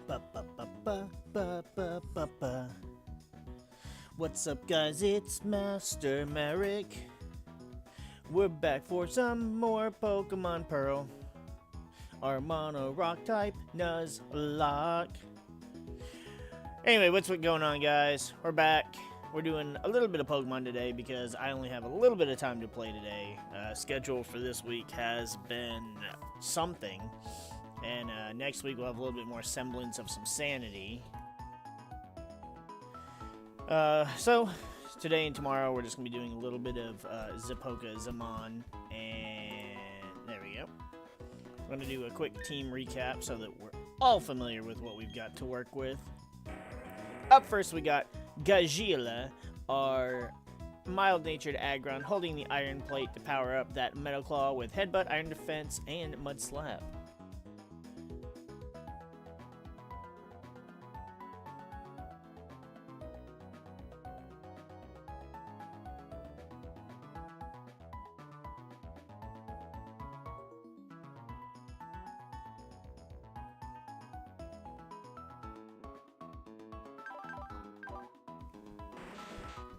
Ba, ba, ba, ba, ba, ba, ba, ba. What's up, guys? It's Master Merrick. We're back for some more Pokemon Pearl. Our mono rock type, Nuzlocke. Anyway, what's going on, guys? We're back. We're doing a little bit of Pokemon today because I only have a little bit of time to play today. Schedule for this week has been something. And next week we'll have a little bit more semblance of some sanity. So today and tomorrow we're just going to be doing a little bit of Zapoka Zaman. And there we go. I'm going to do a quick team recap so that we're all familiar with what we've got to work with. Up first we got Gagila, our mild-natured Aggron, holding the Iron Plate to power up that Metal Claw with Headbutt, Iron Defense, and Mud Slap.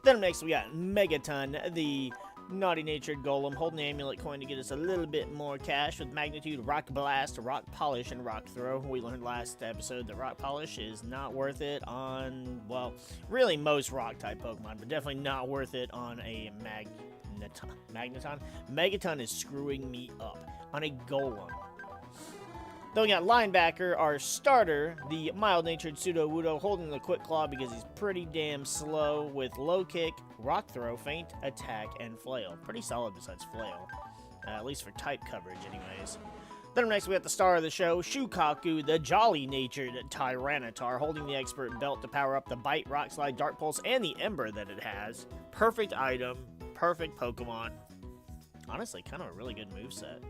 Then next we got Megaton, the naughty-natured golem, holding the amulet coin to get us a little bit more cash with Magnitude, Rock Blast, Rock Polish, and Rock Throw. We learned last episode that Rock Polish is not worth it on, well, really most Rock-type Pokemon, but definitely not worth it on a Magneton. Megaton is screwing me up on a golem. Then we got Linebacker, our starter, the mild-natured Sudowoodo, holding the Quick Claw because he's pretty damn slow with Low Kick, Rock Throw, Feint, Attack, and Flail. Pretty solid besides Flail, at least for type coverage anyways. Then next we got the star of the show, Shukaku, the jolly-natured Tyranitar, holding the Expert Belt to power up the Bite, Rock Slide, Dark Pulse, and the Ember that it has. Perfect item, perfect Pokemon. Honestly, kind of a really good moveset.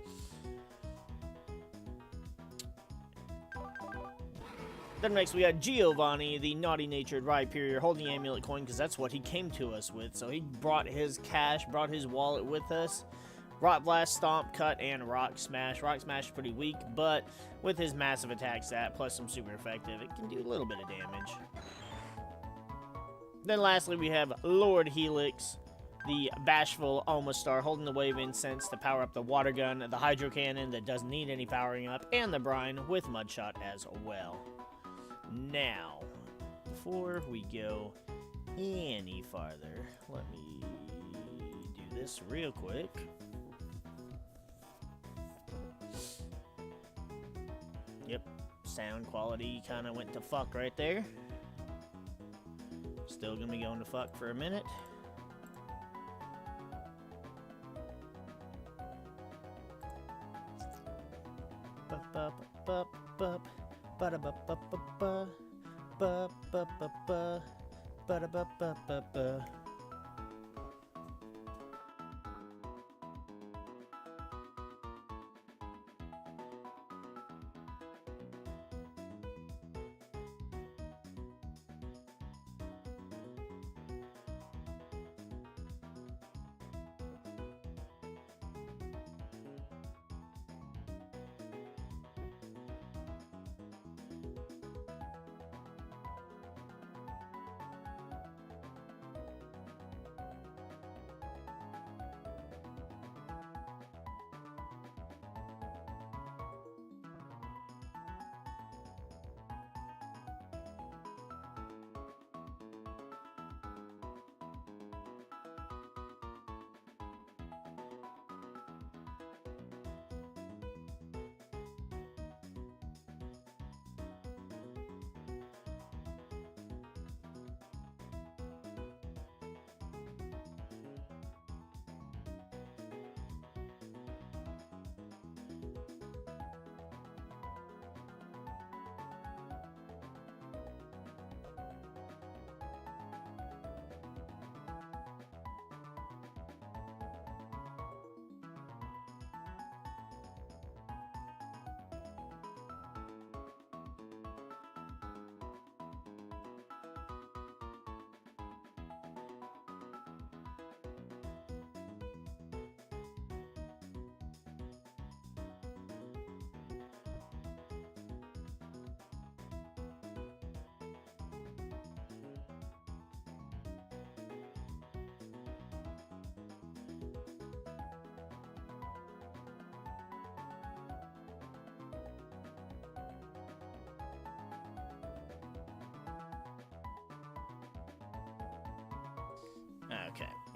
Then next we got Giovanni, the naughty-natured Rhyperior, holding the amulet coin because that's what he came to us with. So he brought his cash, brought his wallet with us. Rock Blast, Stomp, Cut, and Rock Smash. Rock Smash is pretty weak, but with his massive attack stat plus some super effective, it can do a little bit of damage. Then lastly we have Lord Helix, the bashful Omastar, holding the Wave Incense to power up the Water Gun, the Hydro Cannon that doesn't need any powering up, and the Brine with Mudshot as well. Now, before we go any farther, let me do this real quick. Yep, sound quality kind of went to fuck right there. Still gonna be going to fuck for a minute. Bup, bup, bup, bup. Ba-da-ba-ba-ba-ba, ba-ba-ba-ba, ba-da-ba-ba-ba-ba.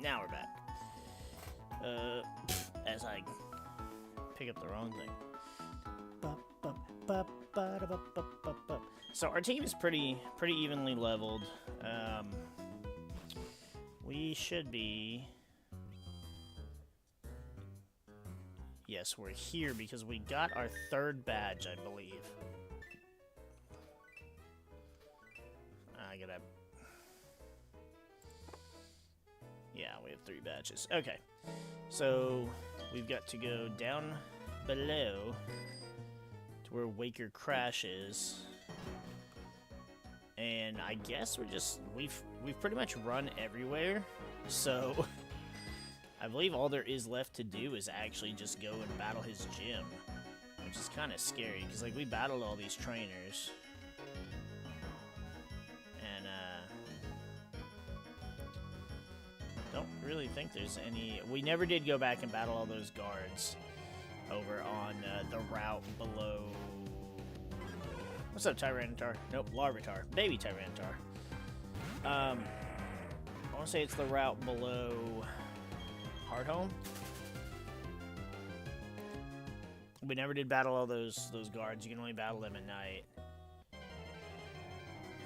Now we're back. As I pick up the wrong thing. So our team is pretty evenly leveled. We should be... Yes, we're here because we got our 3rd badge, I believe. I gotta... Yeah, we have 3 badges. Okay. So, we've got to go down below to where Waker Crash is. And I guess we've pretty much run everywhere. So, I believe all there is left to do is actually just go and battle his gym. Which is kind of scary, because like we battled all these trainers. And don't really think there's any... We never did go back and battle all those guards over on the route below... What's up, Tyranitar? Nope, Larvitar. Baby Tyranitar. I want to say it's the route below Hardhome. We never did battle all those guards. You can only battle them at night.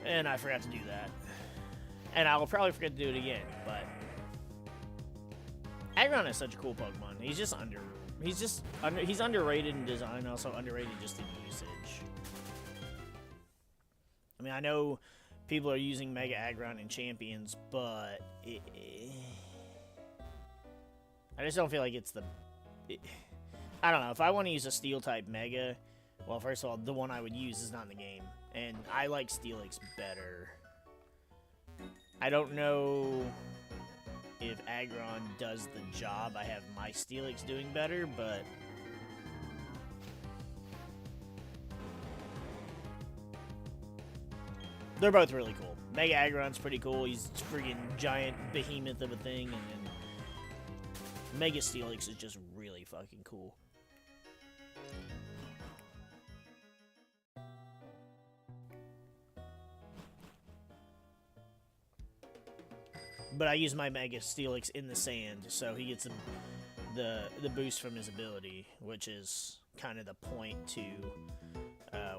And I forgot to do that. And I will probably forget to do it again, but... Aggron is such a cool Pokemon. He's underrated in design, also underrated just in usage. I mean, I know people are using Mega Aggron in Champions, but I just don't feel like it's the... I don't know. If I want to use a Steel-type Mega, well, first of all, the one I would use is not in the game. And I like Steelix better. I don't know if Aggron does the job I have my Steelix doing better, but... They're both really cool. Mega Aggron's pretty cool. He's a freaking giant behemoth of a thing, and then Mega Steelix is just really fucking cool. But I use my Mega Steelix in the sand, so he gets the boost from his ability, which is kind of the point to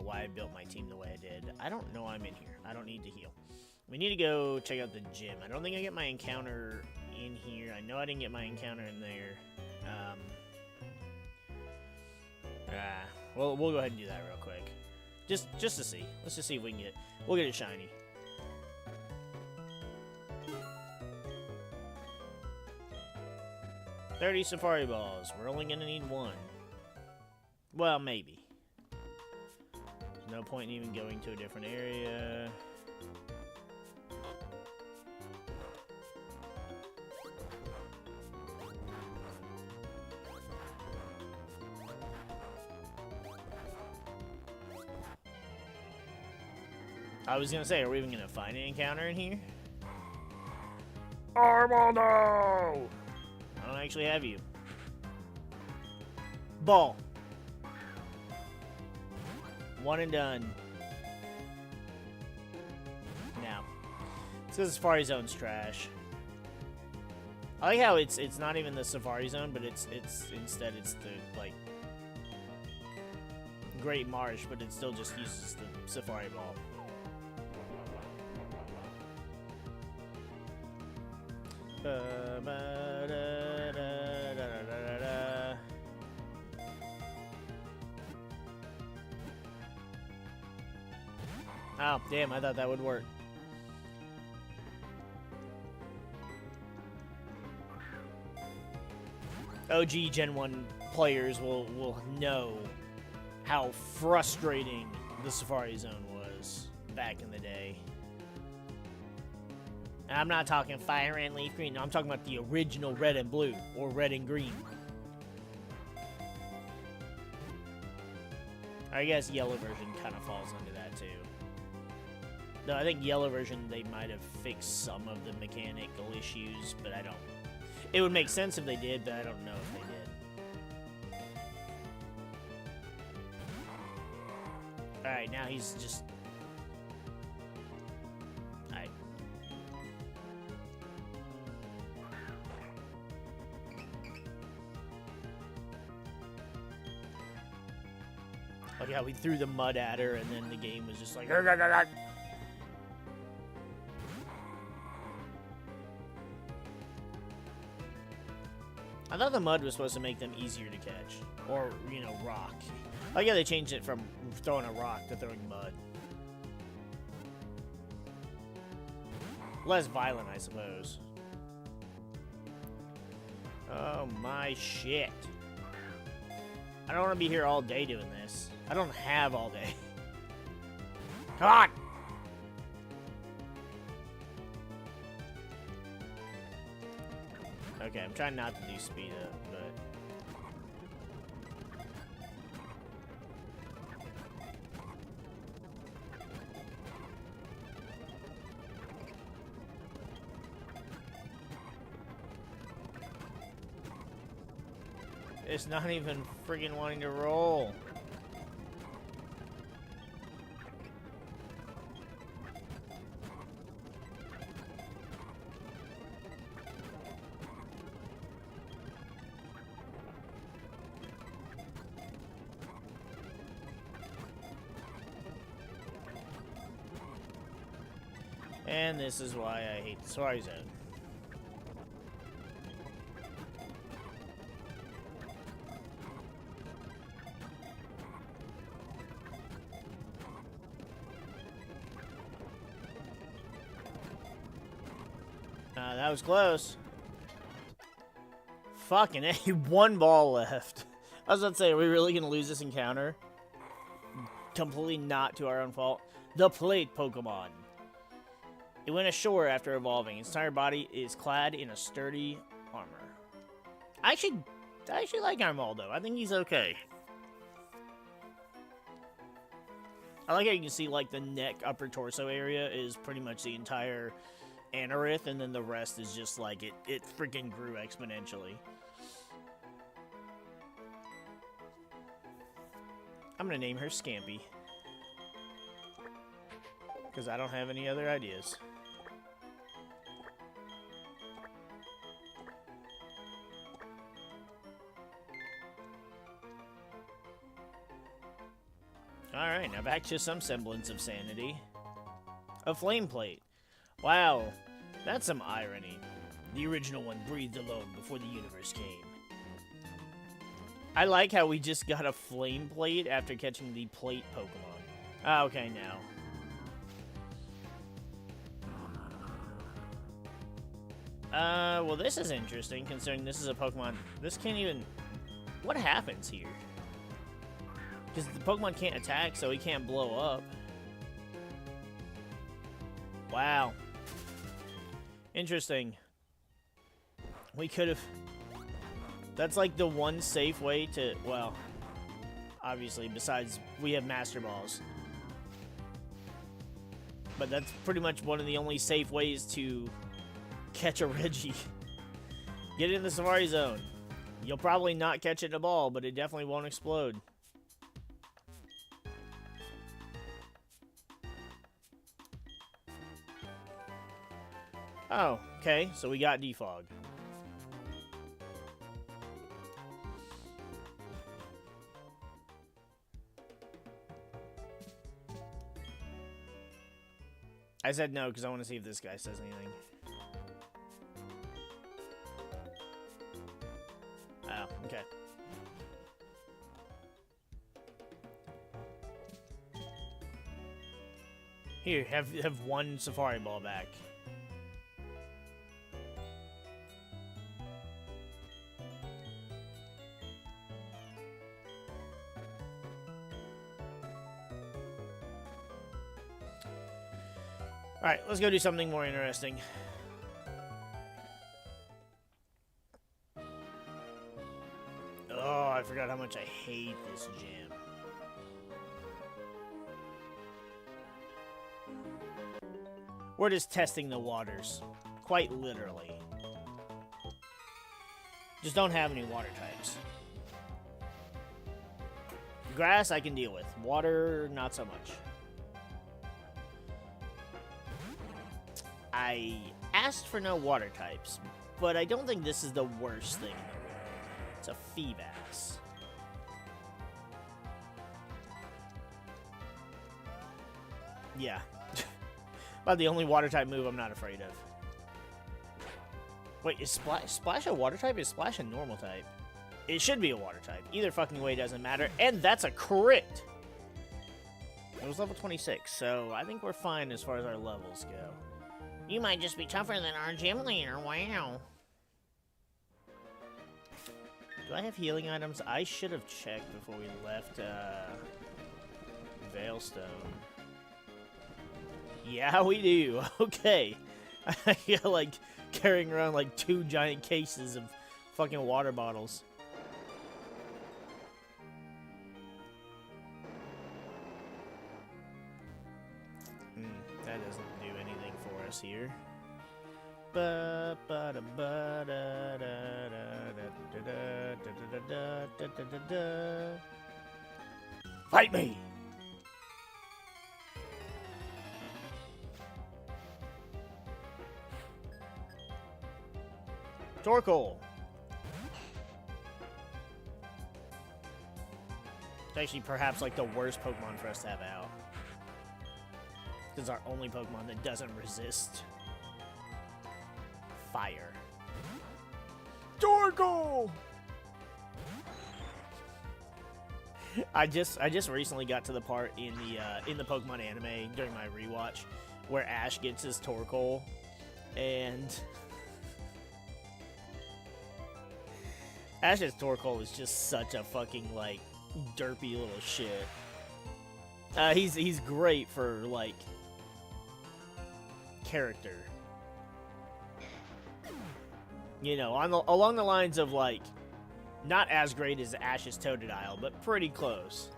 why I built my team the way I did. I don't know I'm in here. I don't need to heal. We need to go check out the gym. I don't think I get my encounter in here. I know I didn't get my encounter in there. Well, we'll go ahead and do that real quick. Just to see. Let's just see if we can get... We'll get it shiny. $30 Safari Balls. We're only gonna need 1. Well, maybe. There's no point in even going to a different area. I was gonna say, are we even gonna find an encounter in here? Armando! I don't actually have you. Ball. 1 and done. Now, it's because Safari Zone's trash. I like how it's not even the Safari Zone, but it's instead it's the like Great Marsh, but it still just uses the Safari Ball. Oh, damn, I thought that would work. OG Gen 1 players will know how frustrating the Safari Zone was back in the day. And I'm not talking Fire and Leaf Green. No, I'm talking about the original Red and Blue, or Red and Green. I guess Yellow version kind of falls under that, too. No, I think Yellow version, they might have fixed some of the mechanical issues, but I don't... It would make sense if they did, but I don't know if they did. Alright, now he's just... Alright. Like how we threw the mud at her and then the game was just like... "Arr, arr, arr, arr." I thought the mud was supposed to make them easier to catch. Or, you know, rock. Oh yeah, they changed it from throwing a rock to throwing mud. Less violent, I suppose. Oh my shit. I don't want to be here all day doing this. I don't have all day. Come on! Okay, I'm trying not to do speed up, but... It's not even friggin' wanting to roll. And this is why I hate the Safari Zone. That was close. Fucking A, one ball left. I was about to say, are we really gonna lose this encounter? Completely not to our own fault. The plate Pokemon. It went ashore after evolving. Its entire body is clad in a sturdy armor. I actually like Armaldo. I think he's okay. I like how you can see, like, the neck, upper torso area is pretty much the entire Anorith, and then the rest is just, like, it freaking grew exponentially. I'm gonna name her Scampy. Because I don't have any other ideas. Alright, now back to some semblance of sanity. A flame plate. Wow, that's some irony. The original one breathed alone before the universe came. I like how we just got a flame plate after catching the plate Pokemon. Ah, okay, now. Well, this is interesting, considering this is a Pokemon. This can't even... What happens here? Because the Pokemon can't attack, so he can't blow up. Wow. Interesting. We could have... That's like the one safe way to... Well, obviously, besides we have Master Balls. But that's pretty much one of the only safe ways to catch a Reggie. Get it in the Safari Zone. You'll probably not catch it in a ball, but it definitely won't explode. Oh, okay, so we got Defog. I said no because I want to see if this guy says anything. Oh, okay. Here, have one Safari Ball back. Alright, let's go do something more interesting. Oh, I forgot how much I hate this gym. We're just testing the waters. Quite literally. Just don't have any water types. Grass I can deal with. Water, not so much. I asked for no water types, but I don't think this is the worst thing in the world. It's a Feebas. Yeah. About the only water type move I'm not afraid of. Wait, is Splash a water type? Is Splash a normal type? It should be a water type. Either fucking way doesn't matter. And that's a crit! It was level 26, so I think we're fine as far as our levels go. You might just be tougher than our gym leader, wow. Do I have healing items? I should have checked before we left, Veilstone. Yeah, we do. Okay. I feel like carrying around like 2 giant cases of fucking water bottles. That doesn't do anything for us here. Fight me! Torkoal. It's actually perhaps like the worst Pokemon for us to have out. It's our only Pokemon that doesn't resist fire. Torkoal! I just recently got to the part in the Pokemon anime during my rewatch where Ash gets his Torkoal, and Ash's Torkoal is just such a fucking like derpy little shit. He's great for like character, you know, along the lines of like not as great as Ash's Totodile, but pretty close.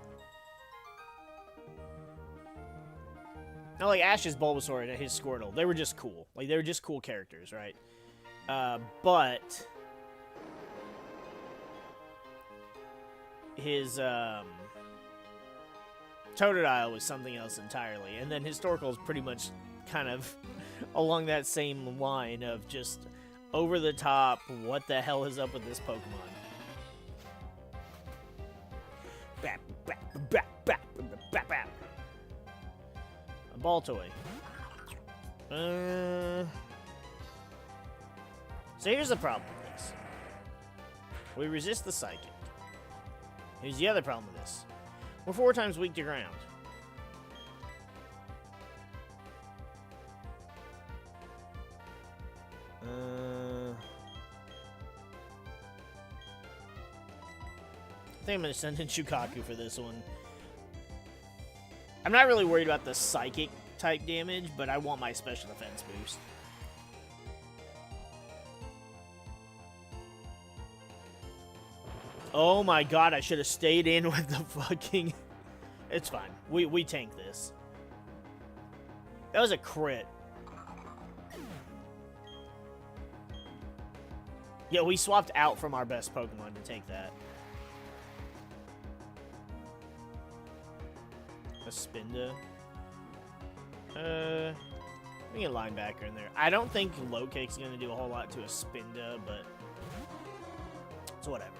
Now, like Ash's Bulbasaur and his Squirtle, they were just cool. Like they were just cool characters, right? But his Totodile was something else entirely, and then his Torkoal is pretty much kind of along that same line of just over the top. What the hell is up with this Pokemon? Bap, bap, bap, bap, bap, bap. A ball toy. So here's the problem with this. We resist the Psychic. Here's the other problem with this. We're 4 times weak to ground. I think I'm going to send in Shukaku for this one. I'm not really worried about the Psychic type damage, but I want my special defense boost. Oh my god, I should have stayed in with the fucking... It's fine. We tank this. That was a crit. Yeah, we swapped out from our best Pokemon to take that. A Spinda. We get a linebacker in there. I don't think Low Kick's going to do a whole lot to a Spinda, but it's whatever.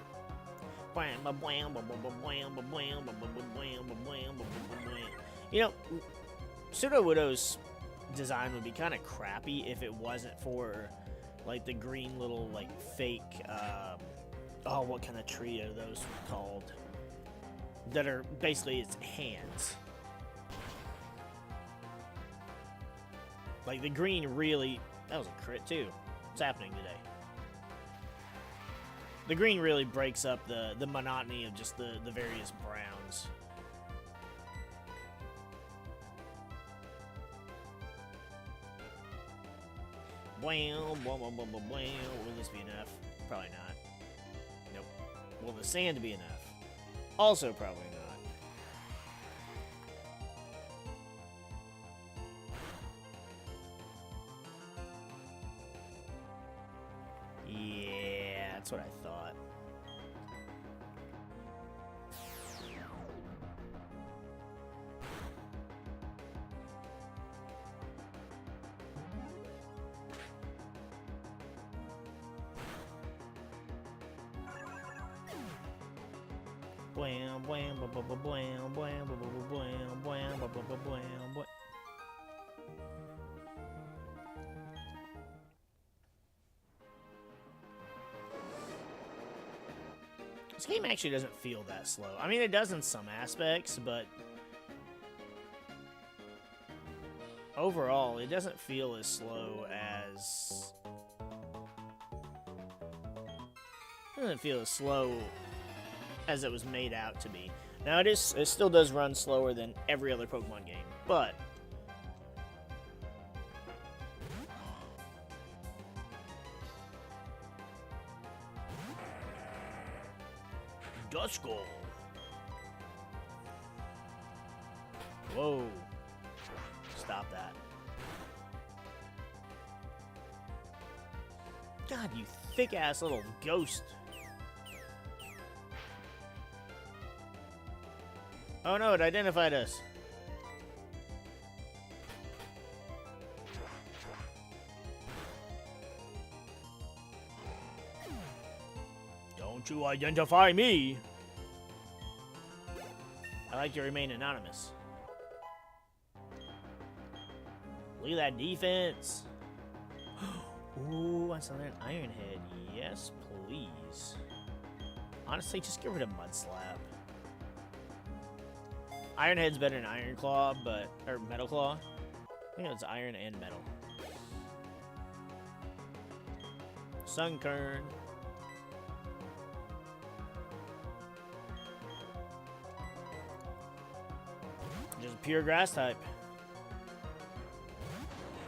You know, Sudowoodo's design would be kind of crappy if it wasn't for, like, the green little, like, fake, oh, what kind of tree are those called? That are basically its hands. Like, the green really... That was a crit, too. What's happening today? The green really breaks up the monotony of just the various browns. Will this be enough? Probably not. Nope. Will the sand be enough? Also probably not. Yeah, that's what I thought. This game actually doesn't feel that slow. I mean, it does in some aspects, but overall, it doesn't feel as slow as... It doesn't feel as slow as it was made out to be. Now, it still does run slower than every other Pokemon game, but... Duskull. Whoa. Stop that. God, you thick-ass little ghost. Oh no, it identified us. Don't you identify me! I like to remain anonymous. Look at that defense. Ooh, I saw that Iron Head. Yes, please. Honestly, just get rid of Mud Slap. Iron Head's better than Iron Claw, or Metal Claw. I think it's Iron and Metal. Sunkern. Just pure grass type.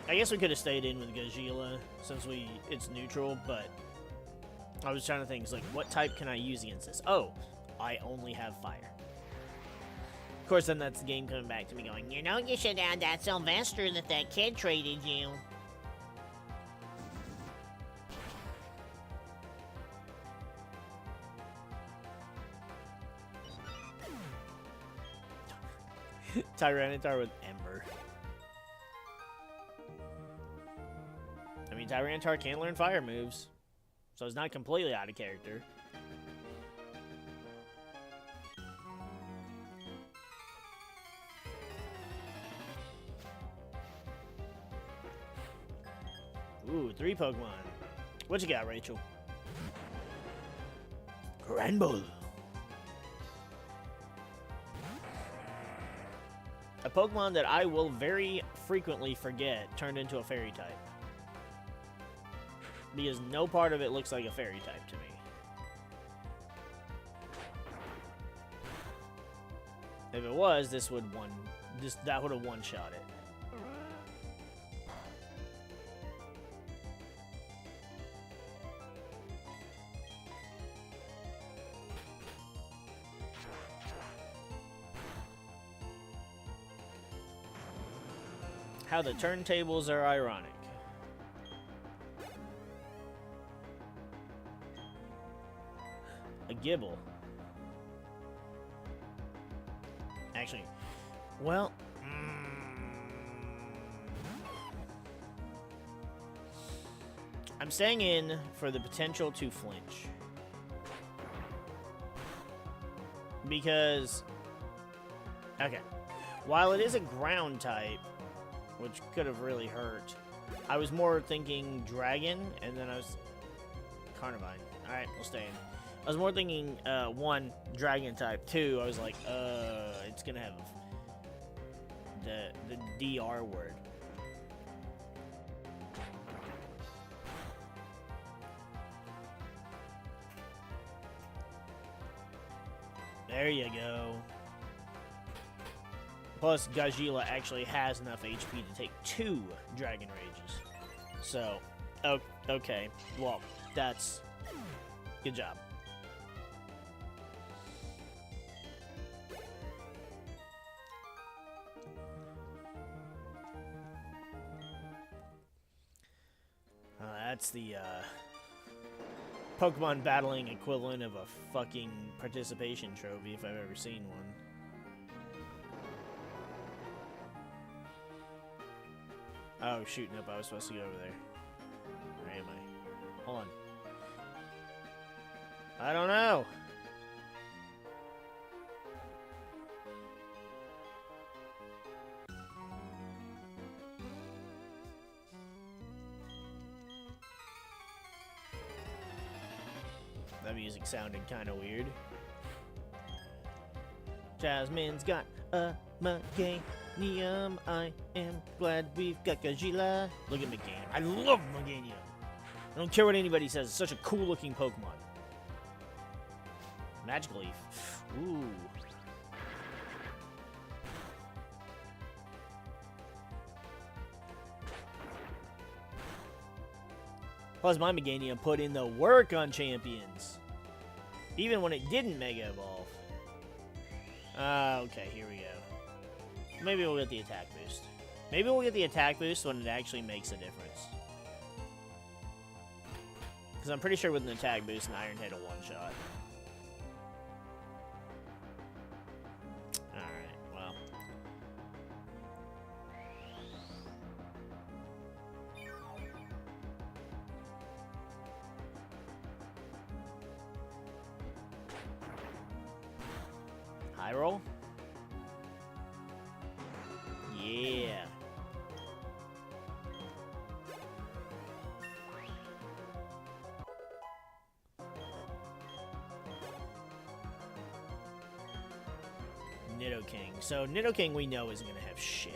I guess we could have stayed in with Gagila since it's neutral, but I was trying to think, like, what type can I use against this? Oh, I only have fire. Of course, then that's the game coming back to me going, you know, you should have that Sylvester that kid traded you. Tyranitar with Ember. I mean, Tyranitar can learn fire moves, so it's not completely out of character. Ooh, 3 Pokemon. What you got, Rachel? Granbull. A Pokemon that I will very frequently forget turned into a fairy type. Because no part of it looks like a fairy type to me. If it was, that would have one-shot it. How the turntables are ironic. A Gibble. Actually, well... I'm staying in for the potential to flinch. Because... Okay. While it is a ground type, which could have really hurt, I was more thinking Dragon, and then I was... Carnivine. Alright, we'll stay in. I was more thinking, 1, Dragon type. 2, I was like, it's gonna have the DR word. There you go. Plus, Gagila actually has enough HP to take 2 Dragon Rages. So, okay. Well, that's... Good job. That's the, Pokemon battling equivalent of a fucking participation trophy if I've ever seen one. Oh, shoot, nope, I was supposed to go over there. Where am I? Hold on. I don't know. That music sounded kind of weird. Jasmine's got a Meganium. I am glad we've got Gajila. Look at Meganium. I love Meganium. I don't care what anybody says. It's such a cool looking Pokemon. Magic Leaf. Ooh. Plus, my Meganium put in the work on Champions. Even when it didn't Mega Evolve. Okay, here we go. Maybe we'll get the attack boost. Maybe we'll get the attack boost when it actually makes a difference. Because I'm pretty sure with an attack boost, an Iron Head a one-shot. Alright, well. High roll? Yeah. Nidoking. So Nidoking we know isn't gonna have shit.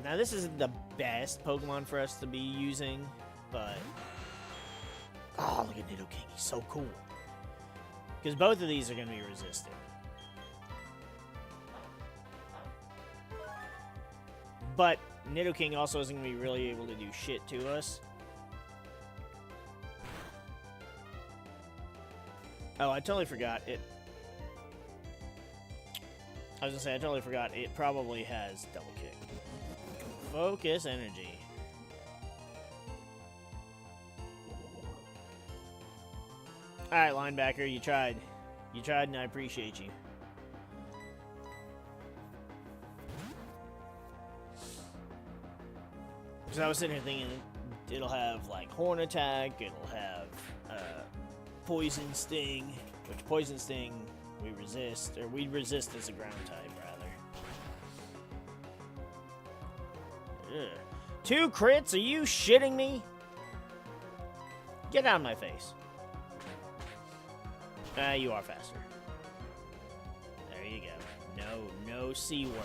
Now this isn't the best Pokemon for us to be using, but oh, look at Nidoking. He's so cool. Because both of these are going to be resistant. But Nidoking also isn't going to be really able to do shit to us. Oh, I totally forgot it. I was going to say, I totally forgot it probably has double kick. Focus energy. Alright, linebacker, you tried. You tried, and I appreciate you. Because I was sitting here thinking it'll have, like, Horn Attack, it'll have Poison Sting, which Poison Sting we resist, or we resist as a ground type, rather. Ugh. 2 crits? Are you shitting me? Get out of my face. You are faster. There you go. No C word.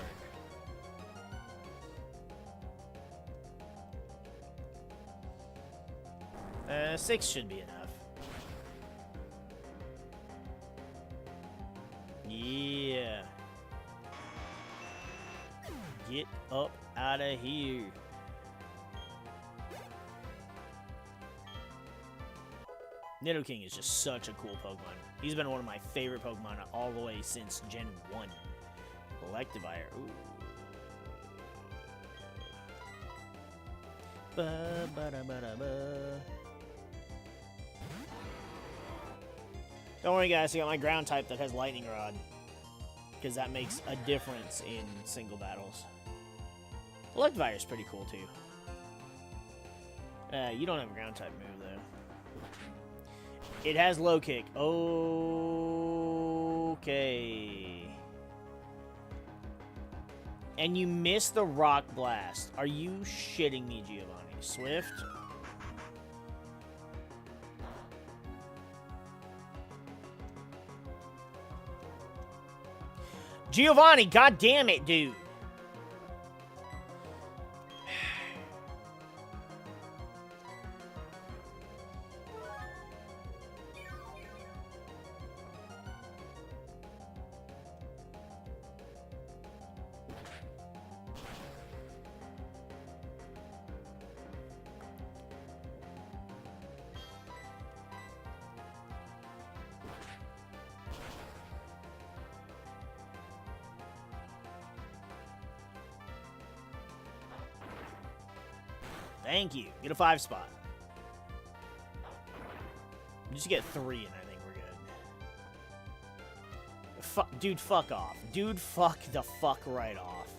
Six should be enough. Yeah. Get up out of here. Nidoking is just such a cool Pokemon. He's been one of my favorite Pokemon all the way since Gen 1. Electivire. Ooh. Don't worry, guys. I got my ground type that has Lightning Rod. Because that makes a difference in single battles. Electivire is pretty cool, too. You don't have a ground type move, though. It has low kick. Okay. And you missed the Rock Blast. Are you shitting me, Giovanni? Swift? Giovanni, god damn it, dude. Thank you. Get a 5 spot. Just get 3 and I think we're good. Dude, fuck off. Dude, fuck the fuck right off.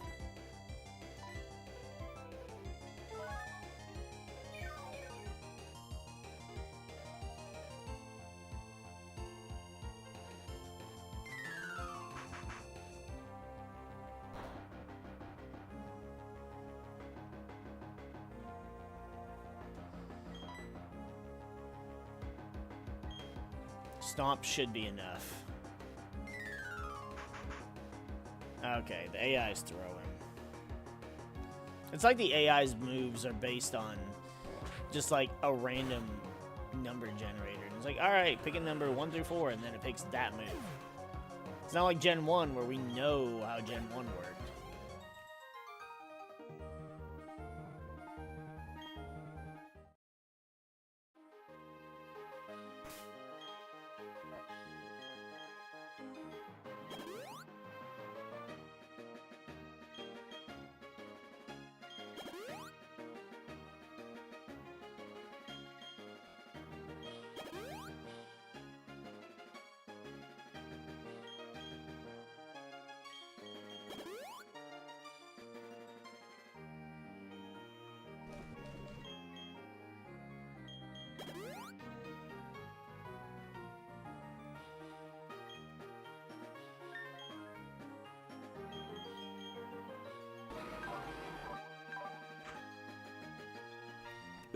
Stomp should be enough. Okay, the AI is throwing. It's like the AI's moves are based on just like a random number generator. It's like, alright, pick a number 1 through 4, and then it picks that move. It's not like Gen 1 where we know how Gen 1 worked.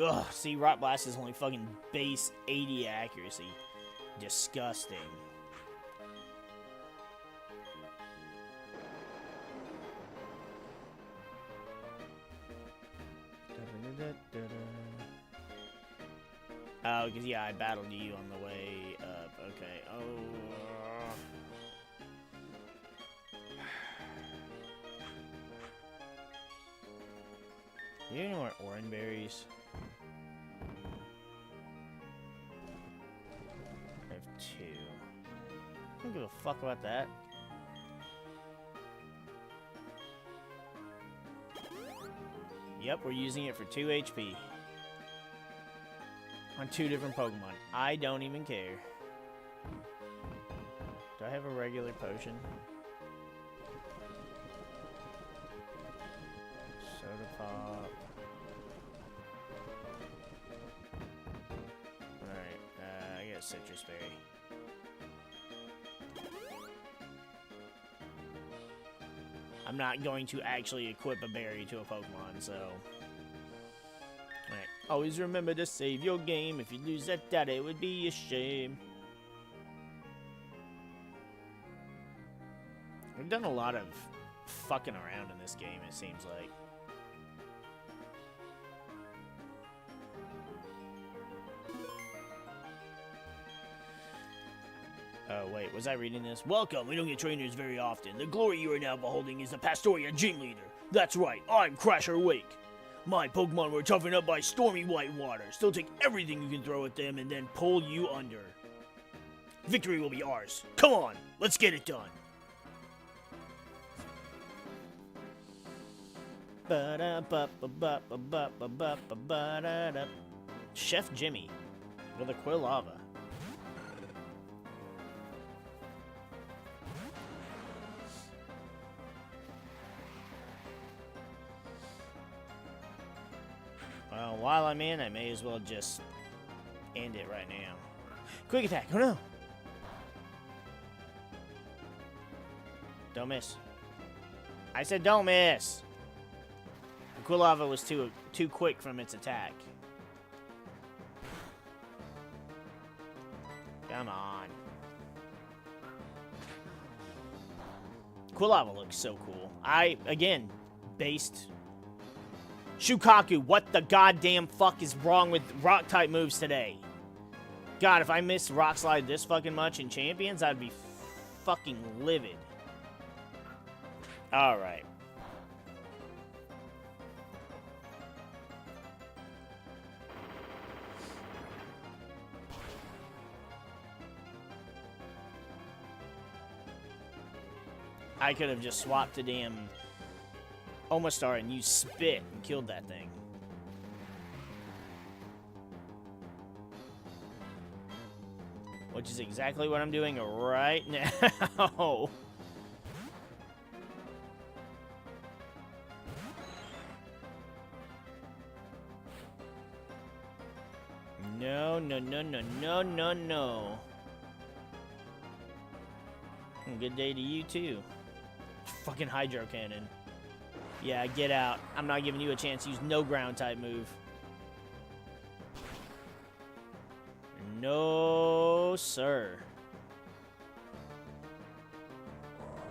Ugh, see, Rock Blast is only fucking base 80 accuracy. Disgusting. Oh, because, yeah, I battled you on the way up. Okay. Oh. Do you have any more orange berries? I have 2. I don't give a fuck about that. Yep, we're using it for 2 HP. On 2 different Pokemon. I don't even care. Do I have a regular potion? Soda Pop. Alright, I got a Citrus Berry. I'm not going to actually equip a berry to a Pokemon, so... Alright, always remember to save your game. If you lose that data, it would be a shame. We've done a lot of fucking around in this game, it seems like. Oh, wait, was I reading this? Welcome, we don't get trainers very often. The glory you are now beholding is the Pastoria Gym Leader. That's right, I'm Crasher Wake. My Pokemon were toughened up by stormy white waters. They'll take everything you can throw at them and then pull you under. Victory will be ours. Come on, let's get it done. Chef Jimmy with a Quilava. Well, while I'm in, I may as well just end it right now. Quick attack! Oh no! Don't miss. I said don't miss! The Quilava was too quick from its attack. Come on. Quilava looks so cool. Again, based... Shukaku, what the goddamn fuck is wrong with rock-type moves today? God, if I missed Rock Slide this fucking much in Champions, I'd be fucking livid. Alright. I could have just swapped the damn Omastar and used Spit and killed that thing. Which is exactly what I'm doing right now. No, no, no, no, no, no, no. Good day to you, too. Fucking Hydro Cannon. Yeah, get out. I'm not giving you a chance to use no ground-type move. No, sir.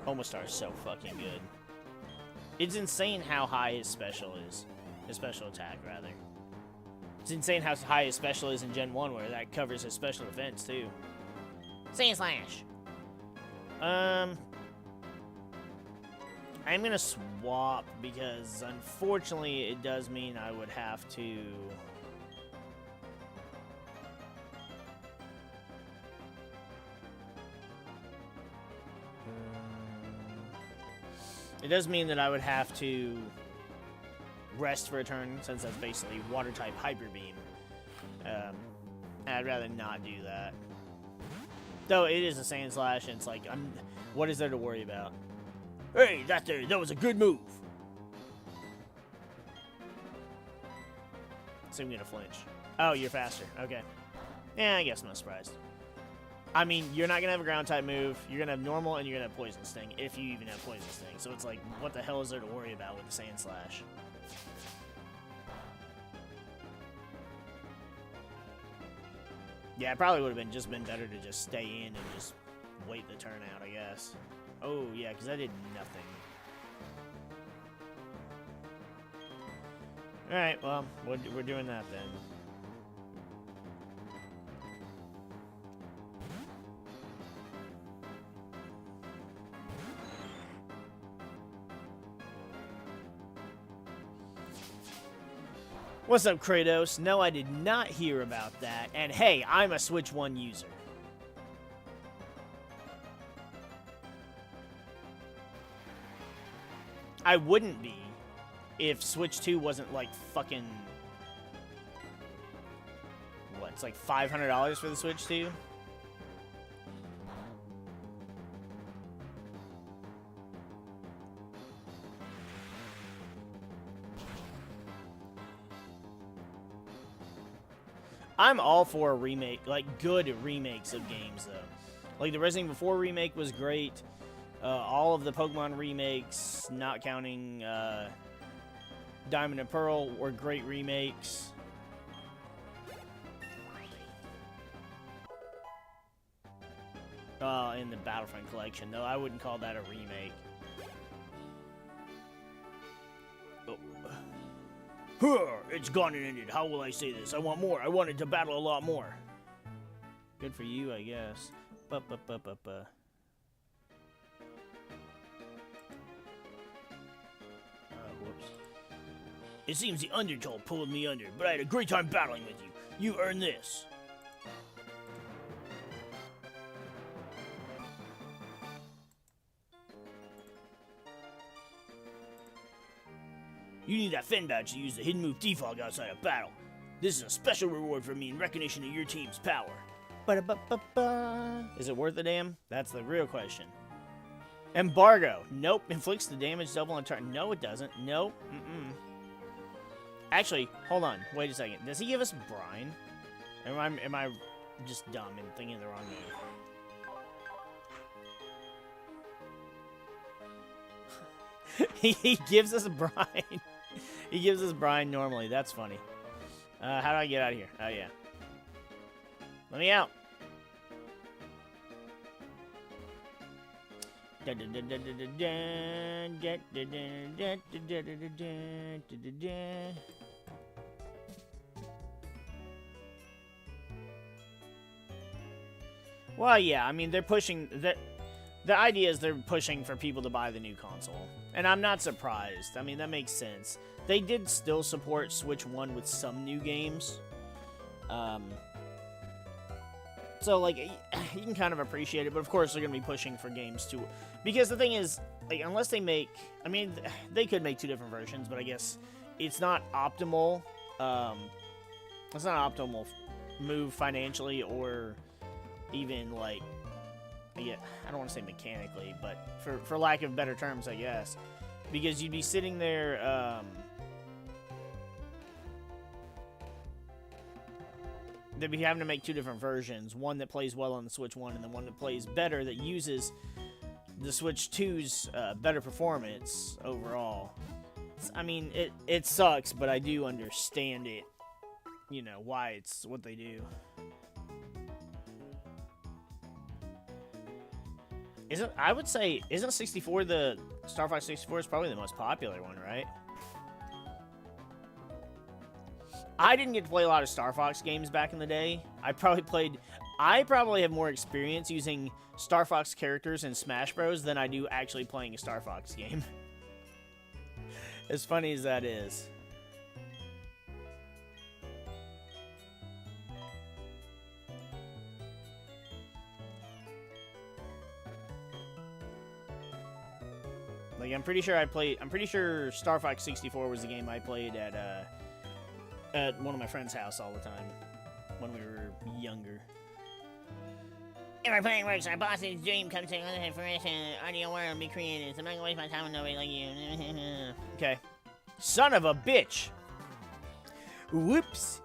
Almost are so fucking good. It's insane how high his special is. His special attack, rather. It's insane how high his special is in Gen 1, where that covers his special defense, too. Sand Slash! I'm gonna swap, because unfortunately it does mean I would have to... It does mean that I would have to rest for a turn, since that's basically water-type Hyper Beam. I'd rather not do that. Though it is a Sand Slash, and it's like, what is there to worry about? Hey, that was a good move! So I'm gonna flinch. Oh, you're faster. Okay. Yeah, I guess I'm not surprised. I mean, you're not gonna have a ground-type move, you're gonna have normal, and you're gonna have Poison Sting, if you even have Poison Sting. So it's like, what the hell is there to worry about with the Sand Slash? Yeah, it probably would have just been better to just stay in and just wait the turn out, I guess. Oh, yeah, because I did nothing. Alright, well, we're doing that then. What's up, Kratos? No, I did not hear about that. And hey, I'm a Switch 1 user. I wouldn't be if Switch 2 wasn't like fucking... What, it's like $500 for the Switch 2? I'm all for a remake, like good remakes of games, though. Like the Resident Evil 4 remake was great. All of the Pokemon remakes, not counting Diamond and Pearl, were great remakes. In the Battlefront collection, though, I wouldn't call that a remake. It's gone and ended. How will I say this? I want more. I wanted to battle a lot more. Good for you, I guess. Whoops. It seems the Undertow pulled me under, but I had a great time battling with you. You earned this. You need that Fen badge to use the hidden move Defog outside of battle. This is a special reward for me in recognition of your team's power. Ba-da-ba-ba-ba. Is it worth the damn? That's the real question. Embargo. Nope. Inflicts the damage double on turn. No, it doesn't. Nope. Actually, hold on. Wait a second. Does he give us Brine? Am I just dumb and thinking the wrong move? He gives us Brine. He gives us Brine normally. That's funny. How do I get out of here? Oh, yeah. Let me out. Well, yeah, I mean, they're pushing... The idea is they're pushing for people to buy the new console. And I'm not surprised. I mean, that makes sense. They did still support Switch 1 with some new games. So, like, you can kind of appreciate it. But, of course, they're going to be pushing for games, too. Because the thing is, like, unless they make... I mean, they could make two different versions, but I guess it's not optimal. It's not an optimal move financially or even, like... Yeah, I don't want to say mechanically, but for lack of better terms, I guess. Because you'd be sitting there, they'd be having to make two different versions. One that plays well on the Switch 1, and then one that plays better that uses the Switch 2's better performance overall. I mean, it sucks, but I do understand it, you know, why it's what they do. I would say, isn't 64 the... Star Fox 64 is probably the most popular one, right? I didn't get to play a lot of Star Fox games back in the day. I probably have more experience using Star Fox characters in Smash Bros. Than I do actually playing a Star Fox game. As funny as that is. Like, I'm pretty sure Star Fox 64 was the game I played at one of my friend's house all the time when we were younger. If our plan works, our boss's dream comes to fruition. Audio world be created. So I'm not gonna waste my time with nobody like you. Okay. Son of a bitch! Whoops!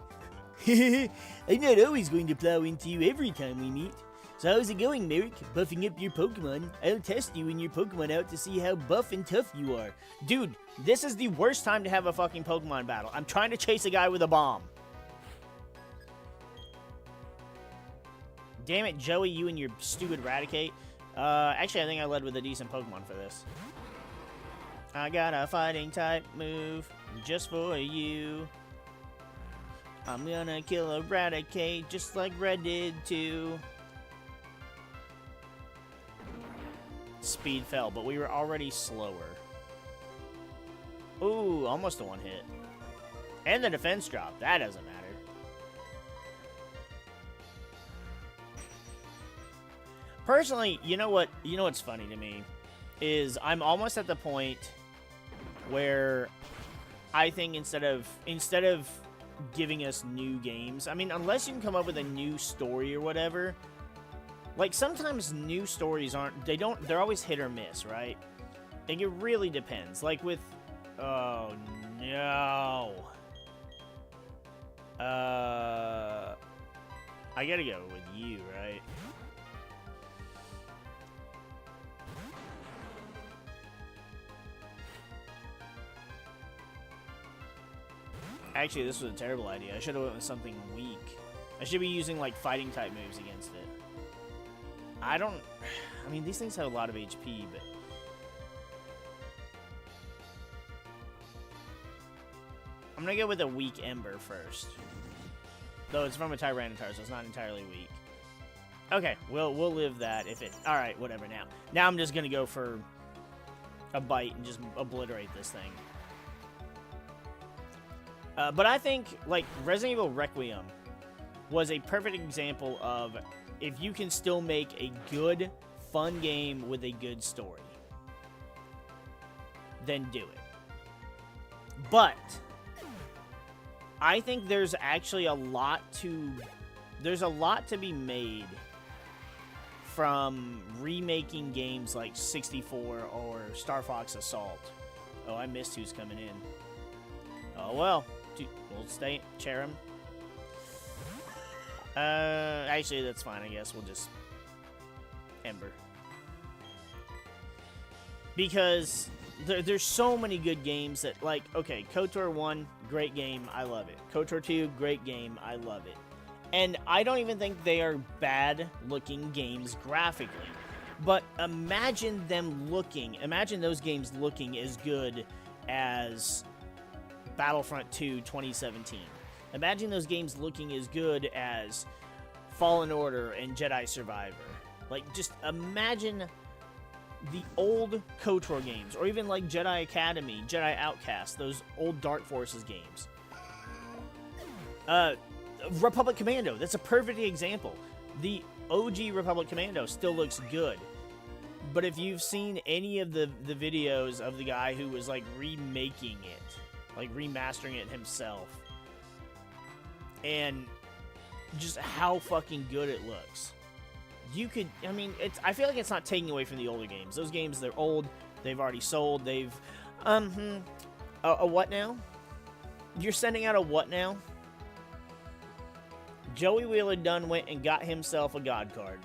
I'm not always going to plow into you every time we meet. So how's it going, Merrick? Buffing up your Pokemon? I'll test you and your Pokemon out to see how buff and tough you are. Dude, this is the worst time to have a fucking Pokemon battle. I'm trying to chase a guy with a bomb. Damn it, Joey, you and your stupid Raticate. Actually, I think I led with a decent Pokemon for this. I got a fighting type move just for you. I'm gonna kill a Raticate just like Red did too. Speed fell, but we were already slower. Ooh, almost a one hit. And the defense drop. That doesn't matter. Personally, you know what's funny to me is I'm almost at the point where I think instead of giving us new games, I mean, unless you can come up with a new story or whatever, like sometimes new stories they're always hit or miss, right? Like it really depends. Like with, oh no. I gotta go with you, right? Actually, this was a terrible idea. I should have went with something weak. I should be using, like, fighting type moves against it. I mean, these things have a lot of HP, but... I'm gonna go with a weak Ember first. Though it's from a Tyranitar, so it's not entirely weak. Okay, we'll live that if it... Alright, whatever now. Now I'm just gonna go for a bite and just obliterate this thing. But I think, like, Resident Evil Requiem was a perfect example of if you can still make a good, fun game with a good story, then do it. But I think there's actually a lot to be made from remaking games like 64 or Star Fox Assault. Oh, I missed who's coming in. Oh, well. We'll stay. Chair him. Actually, that's fine, I guess. We'll just... Ember. Because there's so many good games that, like, okay, KOTOR 1, great game, I love it. KOTOR 2, great game, I love it. And I don't even think they are bad-looking games graphically. But imagine those games looking as good as Battlefront 2 2017. Imagine those games looking as good as Fallen Order and Jedi Survivor. Like, just imagine the old KOTOR games, or even like Jedi Academy, Jedi Outcast, those old Dark Forces games. Republic Commando, that's a perfect example. The OG Republic Commando still looks good. But if you've seen any of the videos of the guy who was like remaking it, like remastering it himself, and just how fucking good it looks, you could, I mean, I feel like it's not taking away from the older games. Those games, they're old, they've already sold, a what now? You're sending out a what now? Joey Wheeler Dunn went and got himself a God card.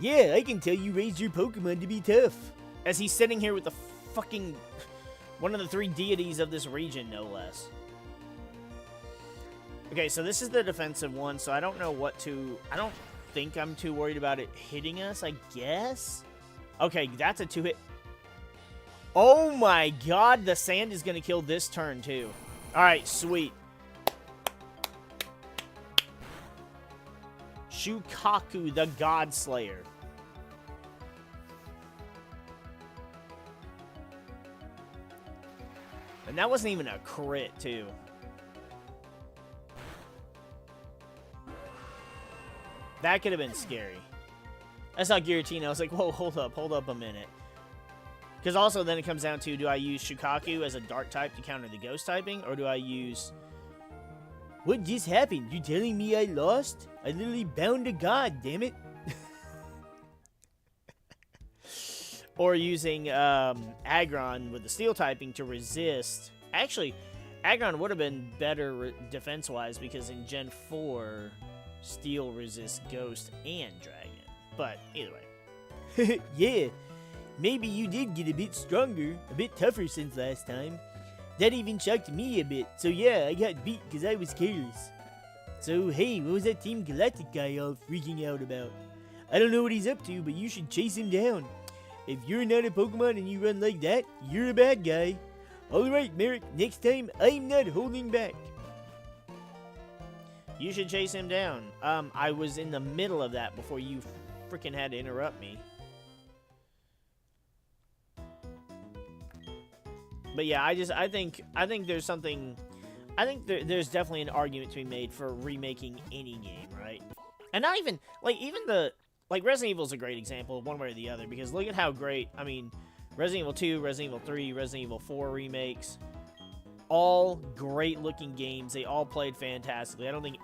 Yeah, I can tell you raised your Pokemon to be tough. As he's sitting here with the fucking... one of the 3 deities of this region, no less. Okay, so this is the defensive one, so I don't know what to... I don't think I'm too worried about it hitting us, I guess? Okay, that's a 2-hit... Oh my god, the sand is going to kill this turn, too. Alright, sweet. Shukaku, the God Slayer. And that wasn't even a crit, too. That could have been scary. I saw Giratina. I was like, whoa, hold up a minute. Because also then it comes down to, do I use Shukaku as a dark type to counter the ghost typing? Or do I use... What just happened? You telling me I lost? I literally bound a god, damn it. Or using Aggron with the steel typing to resist. Actually, Aggron would have been better defense-wise because in Gen 4, steel resists ghost and dragon. But either way. Yeah, maybe you did get a bit stronger, a bit tougher since last time. That even shocked me a bit, so yeah, I got beat because I was careless. So hey, what was that Team Galactic guy all freaking out about? I don't know what he's up to, but you should chase him down. If you're not a Pokemon and you run like that, you're a bad guy. Alright, Merrick, next time, I'm not holding back. You should chase him down. I was in the middle of that before you freaking had to interrupt me. But yeah, I think there's something... I think there's definitely an argument to be made for remaking any game, right? And not even... Like, Resident Evil is a great example, one way or the other, because look at how great... I mean, Resident Evil 2, Resident Evil 3, Resident Evil 4 remakes... all great-looking games. They all played fantastically. I don't think...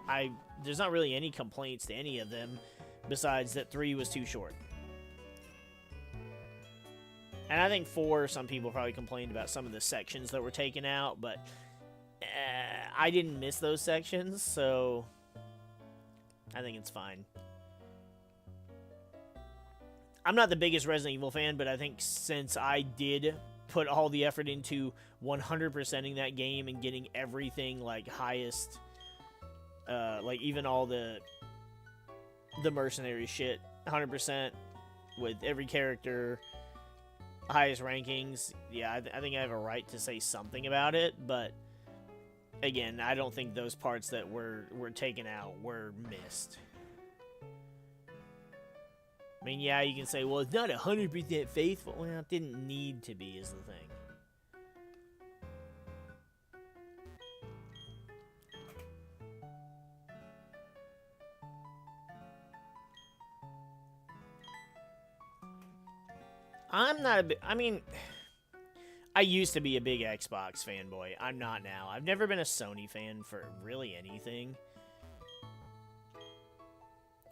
There's not really any complaints to any of them, besides that 3 was too short. And I think 4, some people probably complained about some of the sections that were taken out, but I didn't miss those sections, so I think it's fine. I'm not the biggest Resident Evil fan, but I think since I did put all the effort into 100%ing that game and getting everything, like, highest, like, even all the mercenary shit, 100% with every character... highest rankings, yeah, I think I have a right to say something about it, but again, I don't think those parts that were taken out were missed. I mean, yeah, you can say, well, it's not 100% faithful. Well, it didn't need to be, is the thing. I'm not a big... I mean, I used to be a big Xbox fanboy. I'm not now. I've never been a Sony fan for really anything.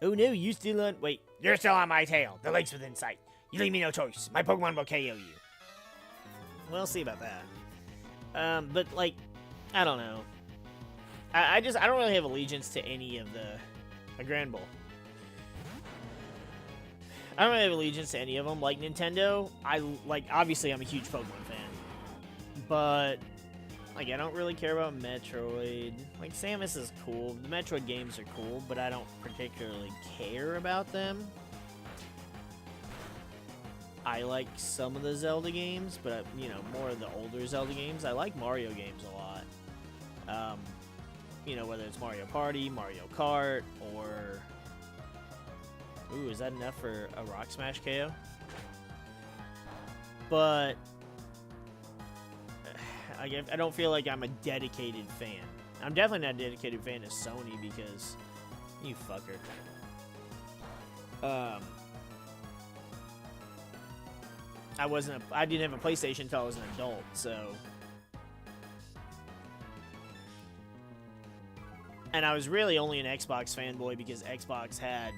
Oh no, you still on... Wait, you're still on my tail. The lake's within sight. You leave me no choice. My Pokemon will KO you. We'll see about that. But, like, I don't know. I don't really have allegiance to any of a Grand Bull. I don't really have allegiance to any of them. Like, Nintendo, obviously I'm a huge Pokemon fan. But, like, I don't really care about Metroid. Like, Samus is cool. The Metroid games are cool, but I don't particularly care about them. I like some of the Zelda games, but, you know, more of the older Zelda games. I like Mario games a lot. You know, whether it's Mario Party, Mario Kart, or... Ooh, is that enough for a Rock Smash KO? But... I don't feel like I'm a dedicated fan. I'm definitely not a dedicated fan of Sony because... You fucker. I didn't have a PlayStation until I was an adult, so... And I was really only an Xbox fanboy because Xbox had...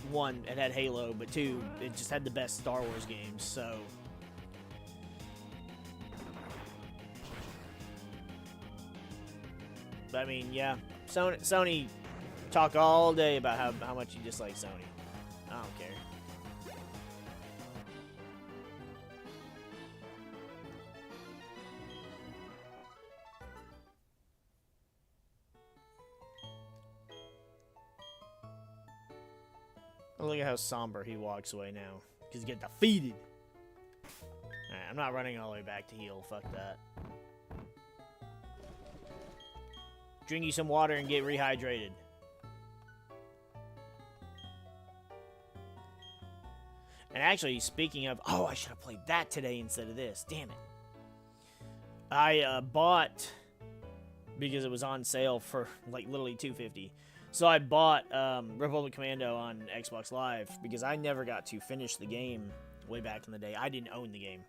One, it had Halo, but two, it just had the best Star Wars games, so... But I mean, yeah, Sony talk all day about how much you dislike Sony. I don't care. Look at how somber he walks away now. Because he get defeated. Alright, I'm not running all the way back to heal. Fuck that. Drink you some water and get rehydrated. And actually, speaking of... Oh, I should have played that today instead of this. Damn it. I bought... Because it was on sale for, like, literally $2.50. So I bought Republic Commando on Xbox Live. Because I never got to finish the game way back in the day. I didn't own the game.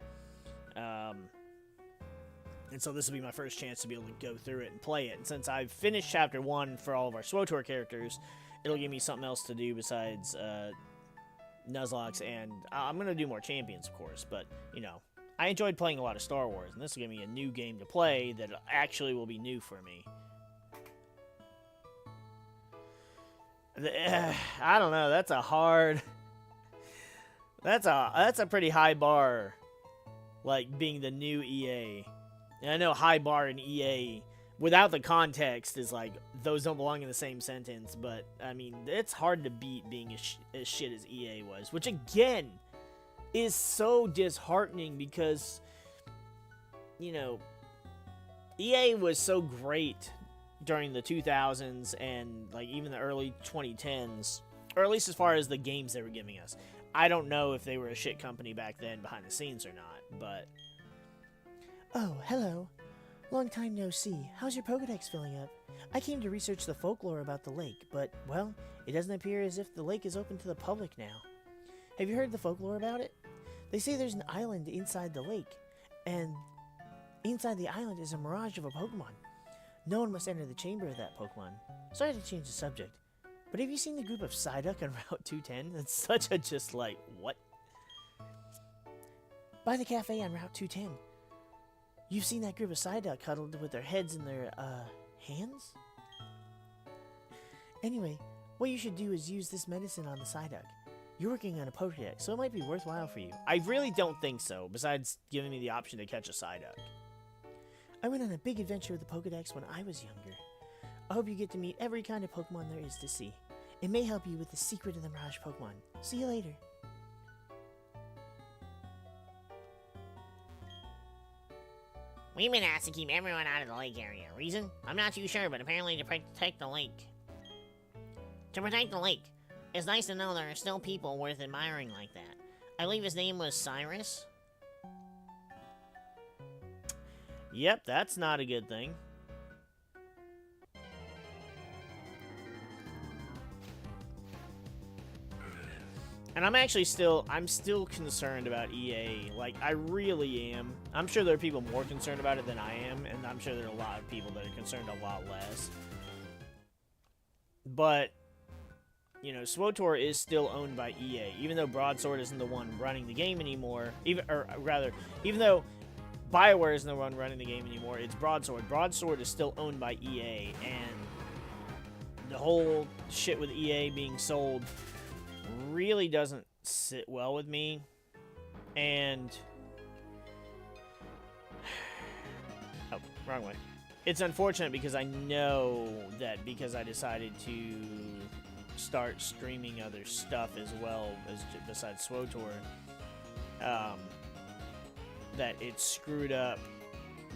And so this will be my first chance to be able to go through it and play it. And since I've finished Chapter 1 for all of our SWTOR characters, it'll give me something else to do besides Nuzlocke. And I'm going to do more champions, of course. But, you know, I enjoyed playing a lot of Star Wars. And this will give me a new game to play that actually will be new for me. I don't know. That's a hard... That's a pretty high bar. Like, being the new EA. And I know high bar in EA, without the context, is like, those don't belong in the same sentence. But, I mean, it's hard to beat being as shit as EA was. Which, again, is so disheartening because, you know, EA was so great during the 2000s and, like, even the early 2010s. Or at least as far as the games they were giving us. I don't know if they were a shit company back then behind the scenes or not, but... Oh, hello. Long time no see. How's your Pokedex filling up? I came to research the folklore about the lake, but, well, it doesn't appear as if the lake is open to the public now. Have you heard the folklore about it? They say there's an island inside the lake, and inside the island is a mirage of a Pokemon. No one must enter the chamber of that Pokemon. Sorry to change the subject, but have you seen the group of Psyduck on Route 210? That's such a just like, what? By the cafe on Route 210. You've seen that group of Psyduck cuddled with their heads in their, hands? Anyway, what you should do is use this medicine on the Psyduck. You're working on a Pokedex, so it might be worthwhile for you. I really don't think so, besides giving me the option to catch a Psyduck. I went on a big adventure with the Pokedex when I was younger. I hope you get to meet every kind of Pokemon there is to see. It may help you with the secret of the Mirage Pokemon. See you later. We've been asked to keep everyone out of the lake area. Reason? I'm not too sure, but apparently to protect the lake. To protect the lake. It's nice to know there are still people worth admiring like that. I believe his name was Cyrus. Yep, that's not a good thing. And I'm actually still concerned about EA. Like, I really am. I'm sure there are people more concerned about it than I am, and I'm sure there are a lot of people that are concerned a lot less. But, you know, SWTOR is still owned by EA, even though Broadsword isn't the one running the game anymore. Even though BioWare isn't the one running the game anymore, it's Broadsword. Broadsword is still owned by EA, and the whole shit with EA being sold really doesn't sit well with me. And oh, wrong way. It's unfortunate because I know that because I decided to start streaming other stuff as well as besides SWTOR, that it screwed up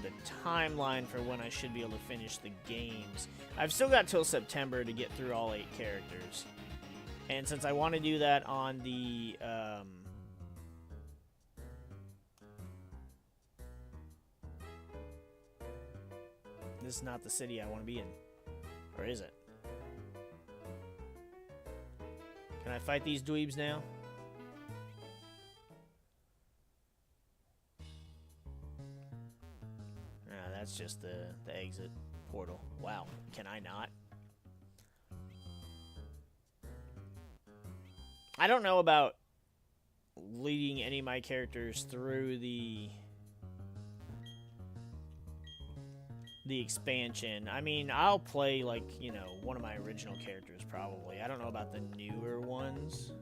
the timeline for when I should be able to finish the games. I've still got till September to get through all 8 characters. And since I want to do that on the, this is not the city I want to be in. Or is it? Can I fight these dweebs now? Ah, that's just the exit portal. Wow. Can I not? I don't know about leading any of my characters through the expansion. I mean, I'll play, like, you know, one of my original characters, probably. I don't know about the newer ones.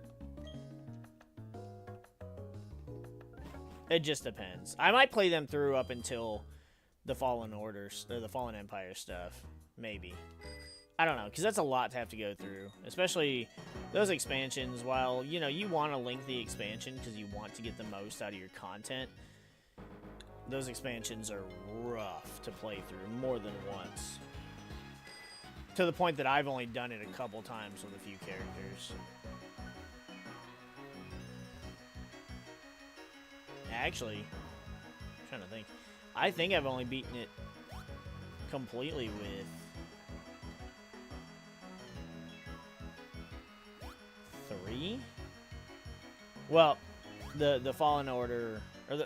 It just depends. I might play them through up until the Fallen Order, or the Fallen Empire stuff. Maybe. I don't know, because that's a lot to have to go through, especially those expansions. While, you know, you want a lengthy expansion because you want to get the most out of your content, those expansions are rough to play through more than once. To the point that I've only done it a couple times with a few characters. Actually, I'm trying to think. I think I've only beaten it completely with 3? Well, the Fallen Order, or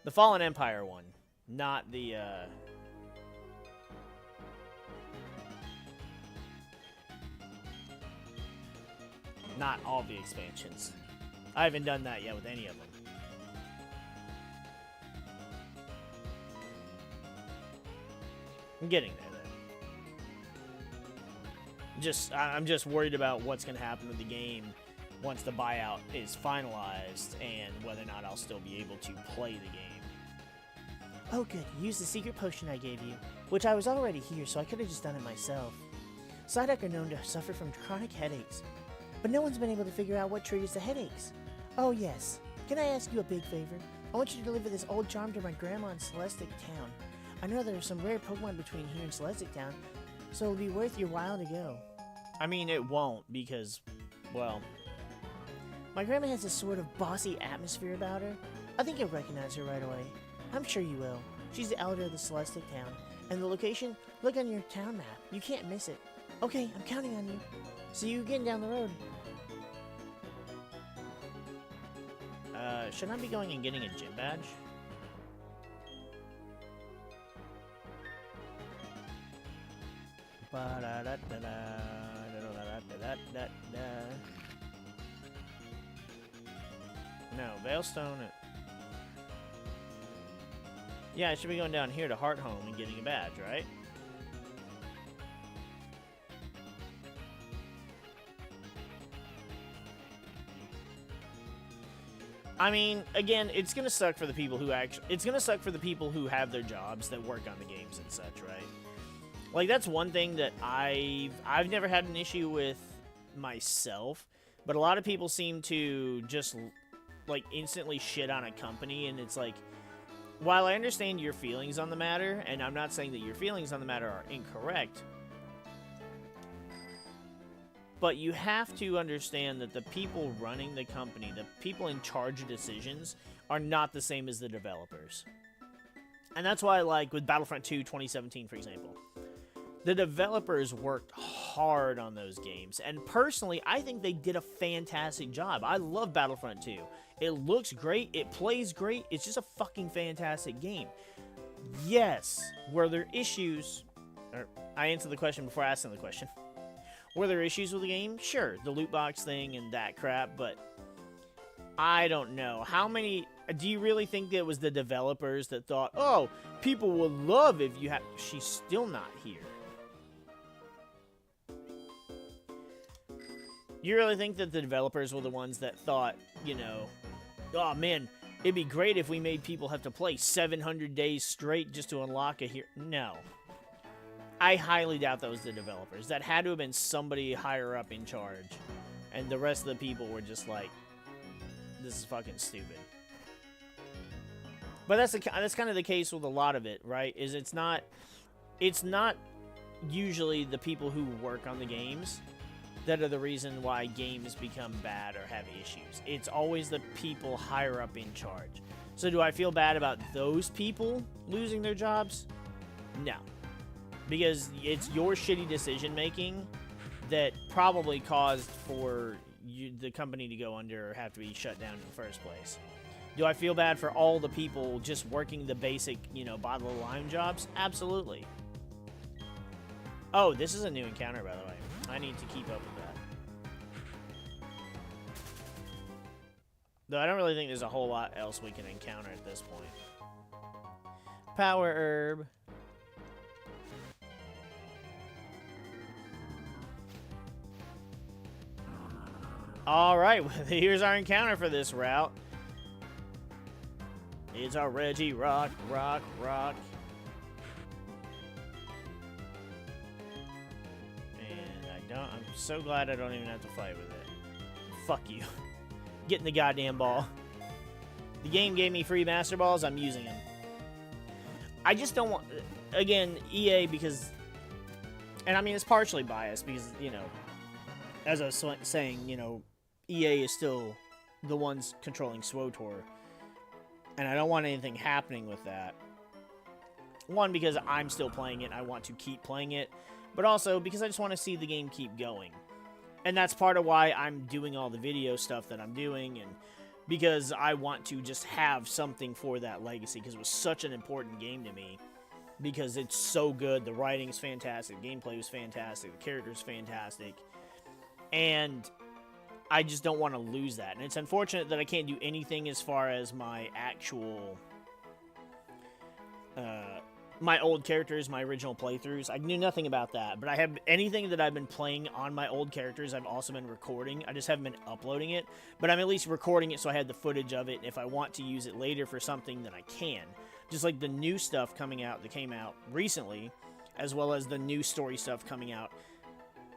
the Fallen Empire one, not the not all the expansions. I haven't done that yet with any of them. I'm getting there, though. I'm just worried about what's going to happen with the game once the buyout is finalized and whether or not I'll still be able to play the game. Oh good, use the secret potion I gave you, which I was already here, so I could have just done it myself. Psyduck are known to suffer from chronic headaches, but no one's been able to figure out what triggers the headaches. Oh yes, can I ask you a big favor? I want you to deliver this old charm to my grandma in Celestic Town. I know there are some rare Pokemon between here and Celestic Town, so it'll be worth your while to go. I mean, it won't because, well... My grandma has this sort of bossy atmosphere about her. I think you'll recognize her right away. I'm sure you will. She's the elder of the Celestic Town. And the location? Look on your town map. You can't miss it. Okay, I'm counting on you. See you again down the road. Should I be going and getting a gym badge? No, Veilstone. Yeah, I should be going down here to Hearthome and getting a badge, right? I mean, again, it's gonna suck for the people who have their jobs that work on the games and such, right? Like, that's one thing that I've never had an issue with myself, but a lot of people seem to just, like, instantly shit on a company, and it's like, while I understand your feelings on the matter, and I'm not saying that your feelings on the matter are incorrect, but you have to understand that the people running the company, the people in charge of decisions, are not the same as the developers. And that's why, like, with Battlefront 2 2017, for example, the developers worked hard on those games. And personally, I think they did a fantastic job. I love Battlefront 2. It looks great. It plays great. It's just a fucking fantastic game. Yes, were there issues... Or, I answered the question before asking the question. Were there issues with the game? Sure, the loot box thing and that crap, but I don't know. How many... Do you really think that it was the developers that thought, oh, people will love if you have... She's still not here. You really think that the developers were the ones that thought, you know, oh man, it'd be great if we made people have to play 700 days straight just to unlock a hero? No. I highly doubt that was the developers. That had to have been somebody higher up in charge. And the rest of the people were just like, this is fucking stupid. But that's kind of the case with a lot of it, right? Is it's not usually the people who work on the games that are the reason why games become bad or have issues. It's always the people higher up in charge. So do I feel bad about those people losing their jobs? No. Because it's your shitty decision-making that probably caused for the company to go under or have to be shut down in the first place. Do I feel bad for all the people just working the basic, you know, bottom-of-the-line jobs? Absolutely. Oh, this is a new encounter, by the way. I need to keep up with that. Though I don't really think there's a whole lot else we can encounter at this point. Power Herb. Alright, here's our encounter for this route. It's our Regirock, rock. And I'm so glad I don't even have to fight with it. Fuck you. Get in the goddamn ball. The game gave me free Master Balls, I'm using them. I just don't want... Again, EA, because... And I mean, it's partially biased, because, you know, as I was saying, you know, EA is still the ones controlling SWTOR. And I don't want anything happening with that. One, because I'm still playing it, I want to keep playing it. But also, because I just want to see the game keep going. And that's part of why I'm doing all the video stuff that I'm doing, and because I want to just have something for that legacy, because it was such an important game to me. Because it's so good, the writing's fantastic, the gameplay was fantastic, the character's fantastic. And I just don't want to lose that. And it's unfortunate that I can't do anything as far as my actual... my old characters, my original playthroughs. I knew nothing about that, but I have anything that I've been playing on my old characters, I've also been recording. I just haven't been uploading it, but I'm at least recording it so I had the footage of it. If I want to use it later for something, then I can. Just like the new stuff coming out that came out recently, as well as the new story stuff coming out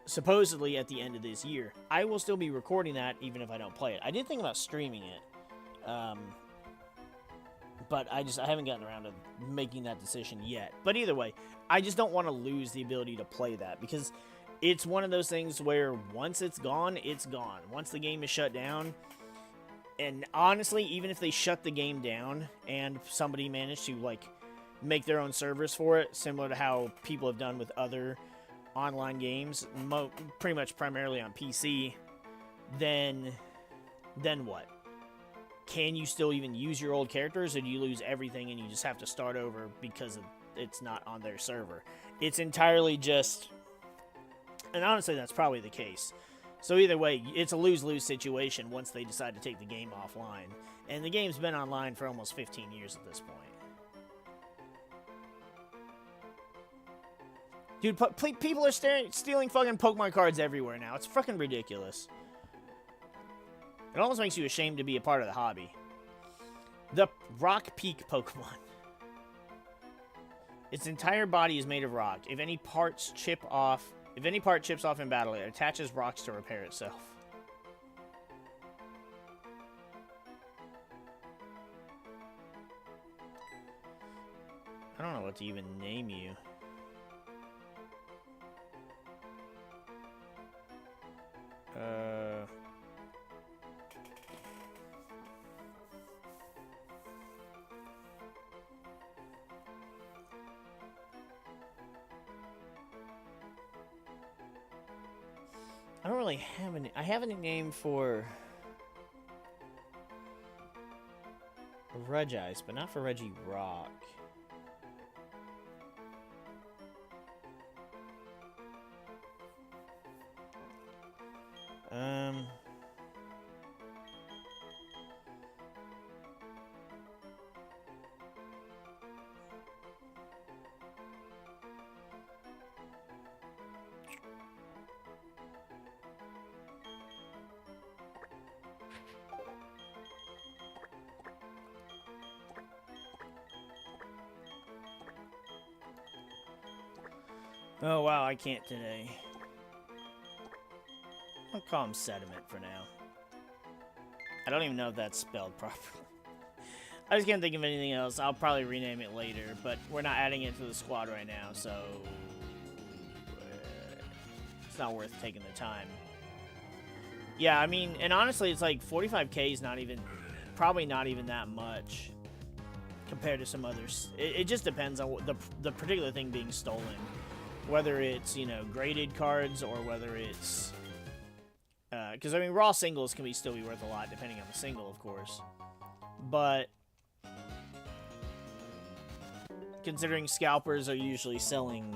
supposedly at the end of this year. I will still be recording that even if I don't play it. I did think about streaming it. But I haven't gotten around to making that decision yet. But either way, I just don't want to lose the ability to play that, because it's one of those things where once it's gone, it's gone. Once the game is shut down, and honestly, even if they shut the game down and somebody managed to, like, make their own servers for it, similar to how people have done with other online games, pretty much primarily on PC, then what? Can you still even use your old characters, or do you lose everything and you just have to start over because it's not on their server? It's entirely just... And honestly, that's probably the case. So either way, it's a lose-lose situation once they decide to take the game offline. And the game's been online for almost 15 years at this point. Dude, people are stealing fucking Pokemon cards everywhere now. It's fucking ridiculous. It almost makes you ashamed to be a part of the hobby. The Rock Peak Pokemon. Its entire body is made of rock. If any part chips off in battle, it attaches rocks to repair itself. I don't know what to even name you. I don't really have any. I have a name for Regice, but not for Reggie Rock. Oh wow, I can't today. I'll call him Sediment for now. I don't even know if that's spelled properly. I just can't think of anything else. I'll probably rename it later, but we're not adding it to the squad right now, so it's not worth taking the time. Yeah, I mean, and honestly, it's like 45k is probably not even that much compared to some others. It just depends on the particular thing being stolen. Whether it's, you know, graded cards or whether it's... Because, I mean, raw singles can still be worth a lot, depending on the single, of course. But... considering scalpers are usually selling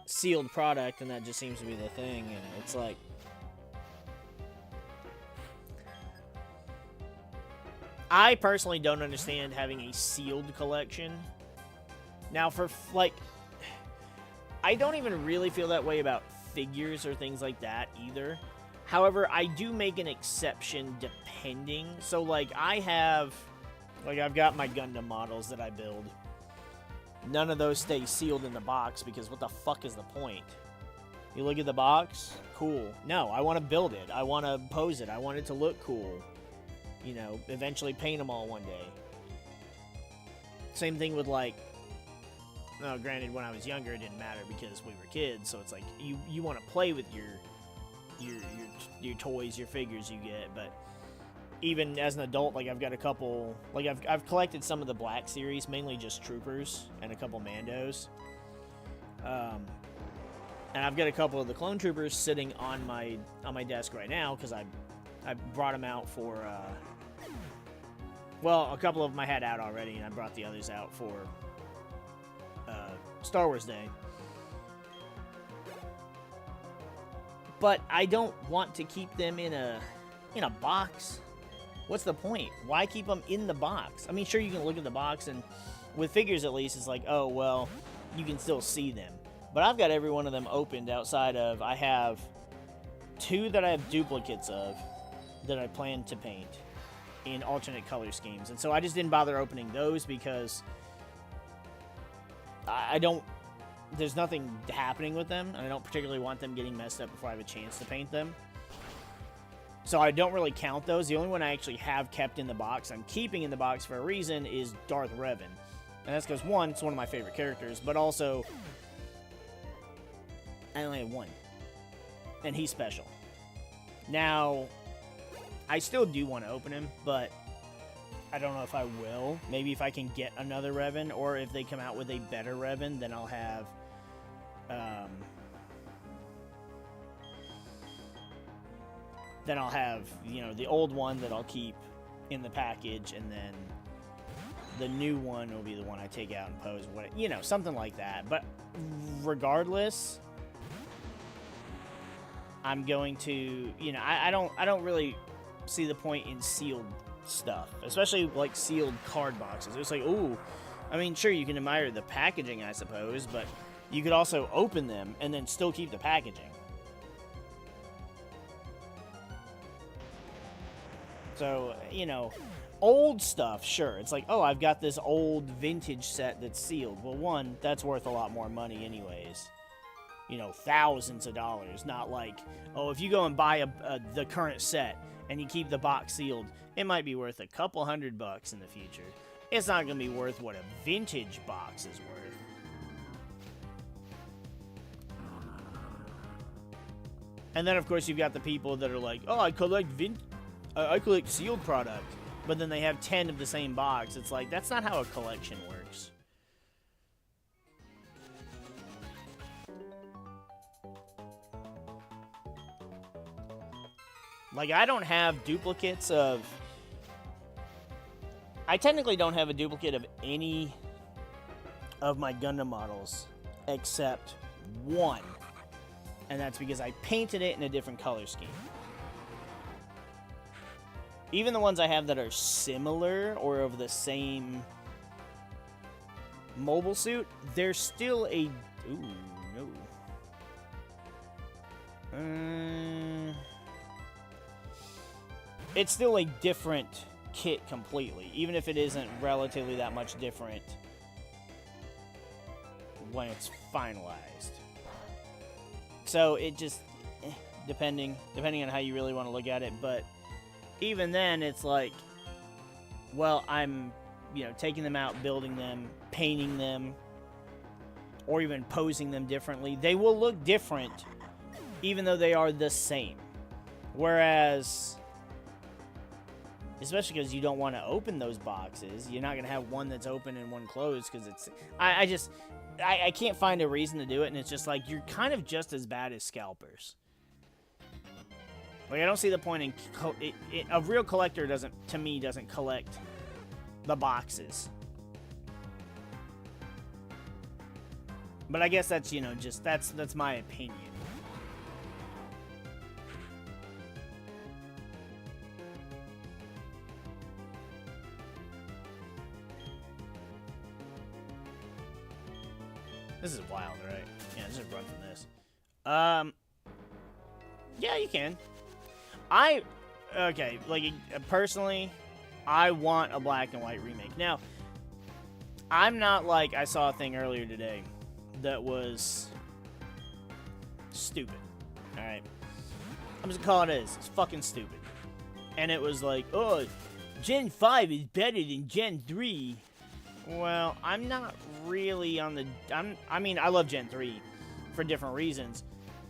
sealed product, and that just seems to be the thing, and it's like... I personally don't understand having a sealed collection. Now, for, like... I don't even really feel that way about figures or things like that either. However, I do make an exception depending. So, like, I've got my Gundam models that I build. None of those stay sealed in the box because what the fuck is the point? You look at the box, cool. No, I want to build it. I want to pose it. I want it to look cool. You know, eventually paint them all one day. Same thing with, like, no, granted, when I was younger, it didn't matter because we were kids. So it's like you want to play with your toys, your figures you get. But even as an adult, like I've got a couple, like I've collected some of the Black series, mainly just Troopers and a couple Mandos. And I've got a couple of the Clone Troopers sitting on my desk right now because I brought them out for. Well, a couple of them I had out already, and I brought the others out for Star Wars Day. But I don't want to keep them in a box. What's the point? Why keep them in the box? I mean, sure, you can look at the box, and with figures at least, it's like, oh, well, you can still see them. But I've got every one of them opened outside of, I have 2 that I have duplicates of that I plan to paint in alternate color schemes. And so I just didn't bother opening those because I don't, there's nothing happening with them, and I don't particularly want them getting messed up before I have a chance to paint them. So I don't really count those. The only one I actually have kept in the box, I'm keeping in the box for a reason, is Darth Revan. And that's because, one, it's one of my favorite characters, but also, I only have 1. And he's special. Now, I still do want to open him, but I don't know if I will. Maybe if I can get another Revan, or if they come out with a better Revan, then I'll have, you know, the old one that I'll keep in the package, and then the new one will be the one I take out and pose, you know, something like that. But regardless, I'm going to, you know, I don't really see the point in sealed stuff, especially like sealed card boxes. It's like, ooh, I mean, sure, you can admire the packaging, I suppose, but you could also open them and then still keep the packaging. So, you know, old stuff, sure. It's like, oh, I've got this old vintage set that's sealed. Well, one, that's worth a lot more money anyways. You know, thousands of dollars. Not like, oh, if you go and buy the current set and you keep the box sealed, it might be worth a couple $100 in the future. It's not going to be worth what a vintage box is worth. And then, of course, you've got the people that are like, oh, I collect sealed product, but then they have 10 of the same box. It's like, that's not how a collection works. Like, I don't have duplicates of... I technically don't have a duplicate of any of my Gundam models except one. And that's because I painted it in a different color scheme. Even the ones I have that are similar or of the same mobile suit, they're still a... Ooh, no. It's still a different kit completely, even if it isn't relatively that much different when it's finalized. So it just, depending on how you really want to look at it, but even then, it's like, well, I'm, you know, taking them out, building them, painting them, or even posing them differently. They will look different, even though they are the same. Whereas, especially because you don't want to open those boxes, you're not going to have one that's open and one closed, because it's, I can't find a reason to do it, and it's just like, you're kind of just as bad as scalpers. Like, I don't see the point in... a real collector doesn't collect the boxes. But I guess that's, you know, just... That's my opinion. This is wild, right? Yeah, let's just run from this. Yeah, you can. Okay, like, personally, I want a black and white remake. Now, I'm not like, I saw a thing earlier today that was stupid. Alright? I'm just gonna call it as. It's fucking stupid. And it was like, oh, Gen 5 is better than Gen 3. Well, I'm not really on the... I mean, I love Gen 3 for different reasons,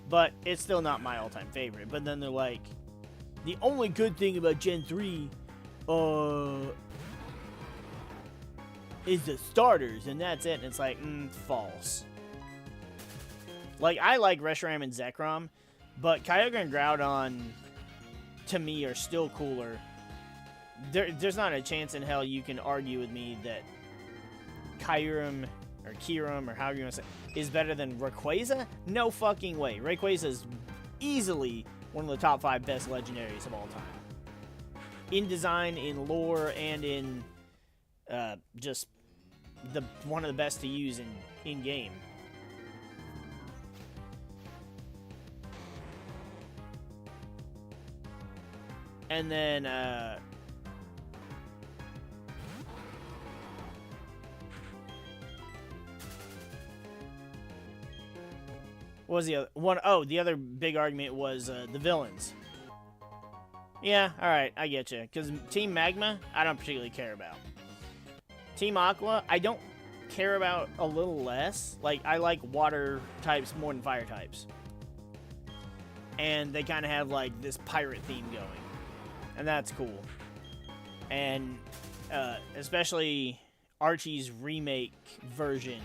but it's still not my all-time favorite. But then they're like, the only good thing about Gen 3 is the starters, and that's it. And it's like, false. Like, I like Reshiram and Zekrom, but Kyogre and Groudon, to me, are still cooler. There's not a chance in hell you can argue with me that Kyurem, or Kyurem, or however you want to say, is better than Rayquaza? No fucking way. Rayquaza is easily one of the top 5 best legendaries of all time. In design, in lore, and in just one of the best to use in game. And then what was the other one? Oh, the other big argument was the villains. Yeah, alright, I get you. Because Team Magma, I don't particularly care about. Team Aqua, I don't care about a little less. Like, I like water types more than fire types. And they kind of have, like, this pirate theme going. And that's cool. And especially Archie's remake version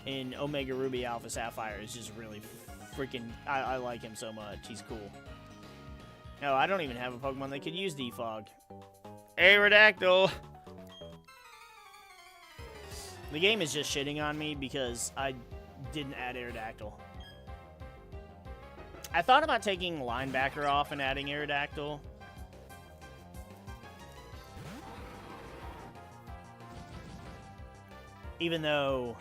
in Omega Ruby Alpha Sapphire is just really freaking... I like him so much. He's cool. No, I don't even have a Pokemon that could use Defog. Aerodactyl! The game is just shitting on me because I didn't add Aerodactyl. I thought about taking Linebacker off and adding Aerodactyl. Even though...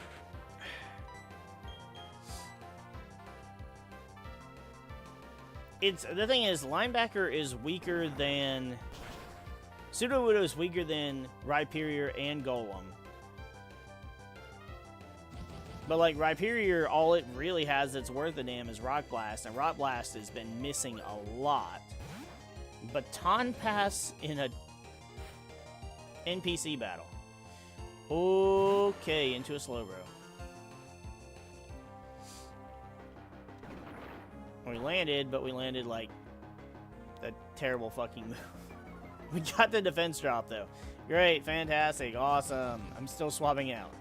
the thing is, Linebacker is weaker than... Sudowoodo is weaker than Rhyperior and Golem. But, like, Rhyperior, all it really has that's worth a damn is Rock Blast, and Rock Blast has been missing a lot. Baton Pass in a NPC battle. Okay, into a Slowbro. We landed, but we landed like a terrible fucking move. We got the defense drop, though. Great, fantastic, awesome. I'm still swapping out.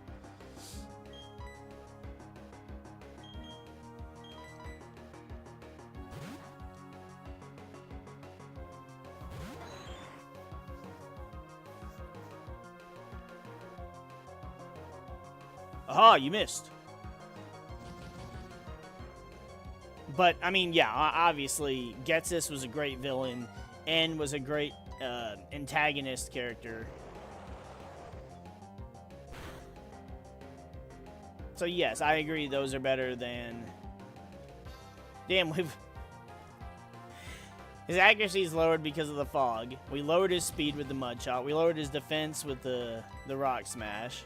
Aha, you missed. But, I mean, yeah, obviously, Getsis was a great villain and was a great antagonist character. So, yes, I agree those are better than... Damn, his accuracy is lowered because of the fog. We lowered his speed with the Mud Shot. We lowered his defense with the Rock Smash.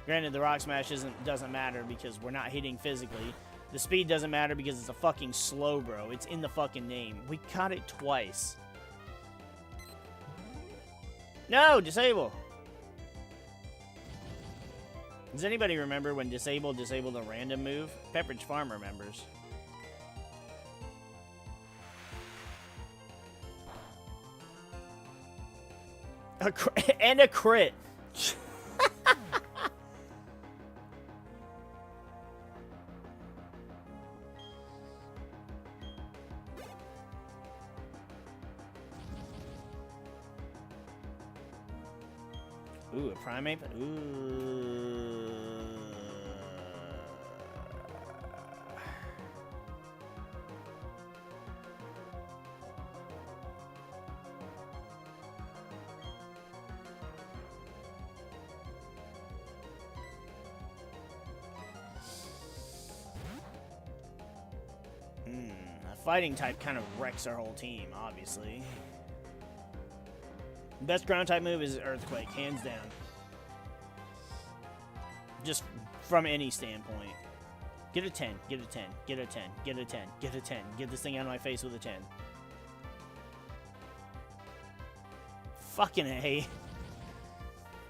Granted, the Rock Smash doesn't matter because we're not hitting physically. The speed doesn't matter because it's a fucking Slowbro. It's in the fucking name. We caught it twice. No! Disable! Does anybody remember when disabled a random move? Pepperidge Farm remembers. And a crit! Ooh, a Primate? Ooh. A fighting type kind of wrecks our whole team, obviously. Best ground type move is Earthquake, hands down. Just from any standpoint. Get a 10. Get a 10. Get a 10. Get a 10. Get a 10. Get this thing out of my face with a 10. Fucking A.